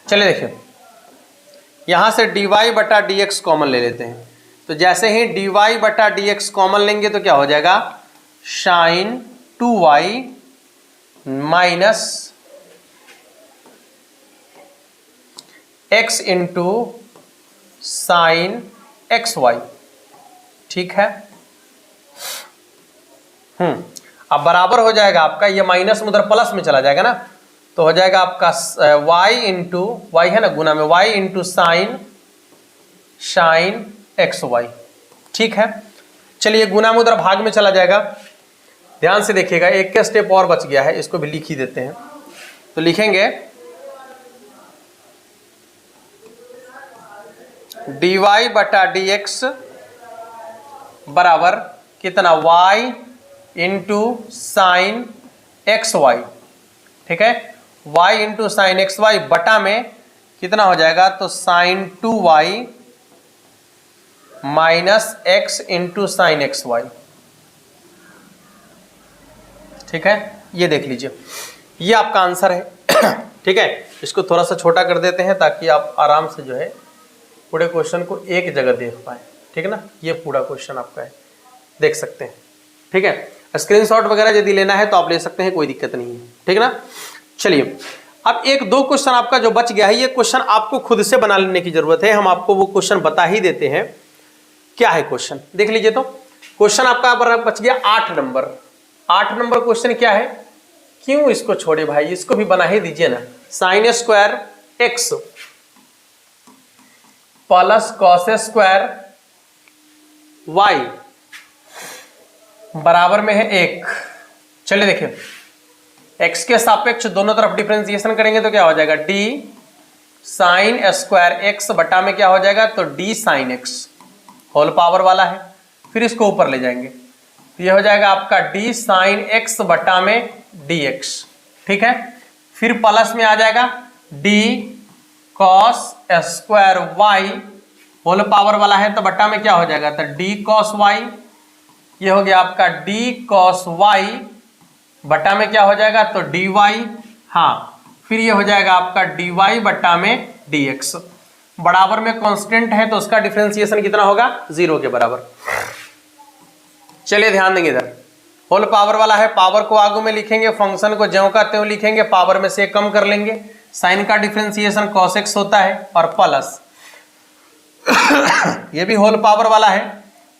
चलिए देखिए, यहां से dy बटा dx कॉमन ले लेते हैं। तो जैसे ही dy बटा dx कॉमन लेंगे तो क्या हो जाएगा, sine 2y minus x into sine xy। ठीक है, अब बराबर हो जाएगा आपका, ये माइनस में उधर प्लस में चला जाएगा ना, तो हो जाएगा आपका y इंटू वाई है ना, गुना में y इंटू साइन xy। ठीक है, चलिए गुना में उधर भाग में चला जाएगा। ध्यान से देखिएगा, एक का स्टेप और बच गया है, इसको भी लिख ही देते हैं। तो लिखेंगे dy बटा dx बराबर कितना, y इंटू साइन xy। ठीक है, y इंटू साइन xy बटा में कितना हो जाएगा, तो sine 2y minus x into sine xy। ठीक है, ये देख लीजिए, ये आपका आंसर है। ठीक है, इसको थोड़ा सा छोटा कर देते हैं ताकि आप आराम से जो है पूरे क्वेश्चन को एक जगह देख पाए। ठीक है ना, ये पूरा क्वेश्चन आपका है, देख सकते हैं। ठीक है, स्क्रीनशॉट वगैरह यदि लेना है तो आप ले सकते हैं, कोई दिक्कत नहीं है। ठीक है ना, चलिए अब एक दो क्वेश्चन आपका जो बच गया है, ये क्वेश्चन आपको खुद से बना लेने की जरूरत है। हम आपको वो क्वेश्चन बता ही देते हैं। क्या है क्वेश्चन, देख लीजिए। तो क्वेश्चन आपका बच गया 8 नंबर। 8 नंबर क्वेश्चन क्या है, क्यों इसको छोड़े भाई, इसको भी बना ही दीजिए ना। Sine square x plus cos square y बराबर में है 1। चलिए देखिए, x के सापेक्ष दोनों तरफ डिफरेंशिएशन करेंगे तो क्या हो जाएगा, d साइन स्क्वायर x बटा में क्या हो जाएगा, तो d sine x whole power वाला है। फिर इसको ऊपर ले जाएंगे तो ये हो जाएगा आपका d साइन x बटा में dx। ठीक है, फिर प्लस में आ जाएगा d cos square y whole power वाला है, तो बटा में क्या हो जाएगा, तो d कॉस y। ये हो गया आपका d कॉस y बटा में क्या हो जाएगा, तो dy। हाँ, फिर ये हो जाएगा आपका dy बटा में dx। बराबर में कांस्टेंट है तो उसका डिफरेंशिएशन कितना होगा, 0 के बराबर। चलिए ध्यान देंगे, इधर होल पावर वाला है, पावर को आगू में लिखेंगे, फंक्शन को ज्यों का त्यों लिखेंगे, पावर में से कम कर लेंगे। साइन का डिफरेंशिएशन cos x होता है, और प्लस ये भी होल पावर वाला है,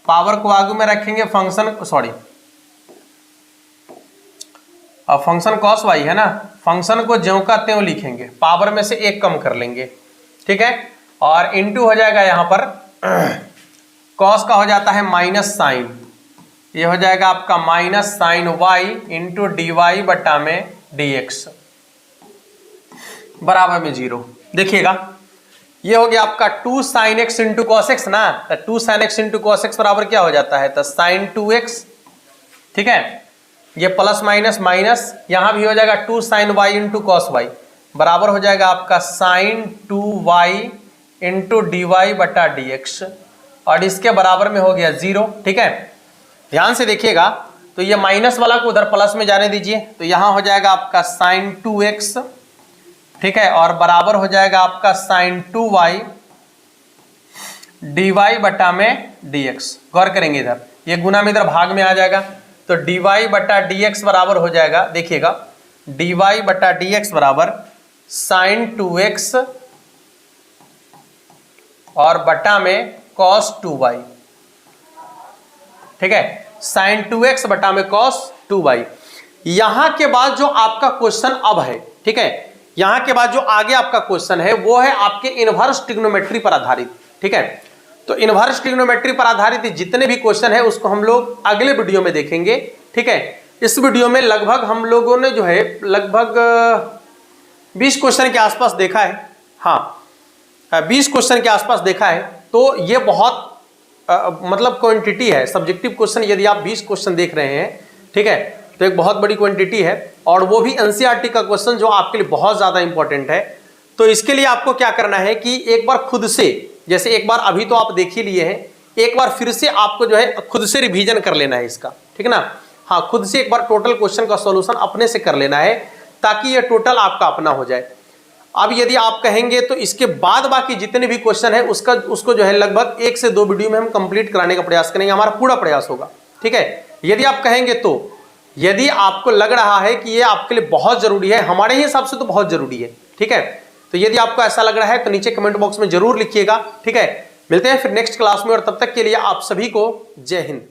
पावर को आगू में रखेंगे, फंक्शन सॉरी अब फंक्शन cos y है ना, फंक्शन को ज्यों का त्यों लिखेंगे, पावर में से 1 कम कर लेंगे। ठीक है, और इनटू हो जाएगा यहां पर cos का हो जाता है माइनस साइन, ये हो जाएगा आपका minus sine y into d y बटा में dx बराबर में 0। देखिएगा, ये हो गया आपका 2 sine x into cos x ना, तो 2 sine x into cos x बराबर क्या हो जाता है, तो साइन 2x। ठीक है, ये प्लस माइनस माइनस, यहां भी हो जाएगा 2 sine y into cos y बराबर हो जाएगा आपका sine 2y into d y बटा dx, और इसके बराबर में हो गया 0। ठीक है, ध्यान से देखिएगा, तो ये माइनस वाला को उधर प्लस में जाने दीजिए, तो यहां हो जाएगा आपका साइन 2x। ठीक है, और बराबर हो जाएगा आपका साइन 2y dy बटा में dx। गौर करेंगे, इधर ये गुना में इधर भाग में आ जाएगा, तो dy बटा dx बराबर हो जाएगा, देखिएगा dy बटा dx बराबर साइन 2x और बटा में cos 2y। ठीक है, साइन 2x बटा में cos 2y। यहां के बाद जो आपका क्वेश्चन अब है, ठीक है, यहां के बाद जो आगे आपका क्वेश्चन है वो है आपके इनवर्स ट्रिग्नोमेट्री पर आधारित। ठीक है, तो इनवर्स ट्रिग्नोमेट्री पर आधारित जितने भी क्वेश्चन है उसको हम लोग अगले वीडियो में देखेंगे। ठीक है, इस वीडियो में लगभग हम लोगों ने जो है लगभग 20 क्वेश्चन के आसपास देखा है। हाँ, 20 क्वेश्चन के आसपास देखा है, तो ये बहुत मतलब क्वांटिटी है। सब्जेक्टिव क्वेश्चन यदि आप 20 क्वेश्चन देख रहे हैं, ठीक है, तो एक बहुत बड़ी क्वांटिटी है, और वो भी एनसीईआरटी का क्वेश्चन जो आपके लिए बहुत ज्यादा इंपॉर्टेंट है। तो इसके लिए आपको क्या करना है कि एक बार खुद से, जैसे एक बार अभी तो आप देख ही लिए हैं, एक बार फिर से आपको जो है खुद से रिवीजन कर लेना है इसका, ठीक है ना। हाँ, खुद से एक बार टोटल क्वेश्चन का सॉल्यूशन अपने से कर लेना है ताकि ये टोटल आपका अपना हो जाए। अब यदि आप कहेंगे तो इसके बाद बाकी जितने भी क्वेश्चन है उसको जो है लगभग 1 से 2 वीडियो में हम कंप्लीट कराने का प्रयास करेंगे, हमारा पूरा प्रयास होगा, ठीक है। यदि आप कहेंगे तो, यदि आपको लग रहा है कि ये आपके लिए बहुत जरूरी है, हमारे हिसाब से तो बहुत जरूरी है, ठीक है, तो यदि आपको ऐसा लग रहा है तो नीचे कमेंट बॉक्स में जरूर लिखिएगा, ठीक है। मिलते हैं फिर नेक्स्ट क्लास में, और तब तक के लिए आप सभी को जय हिंद।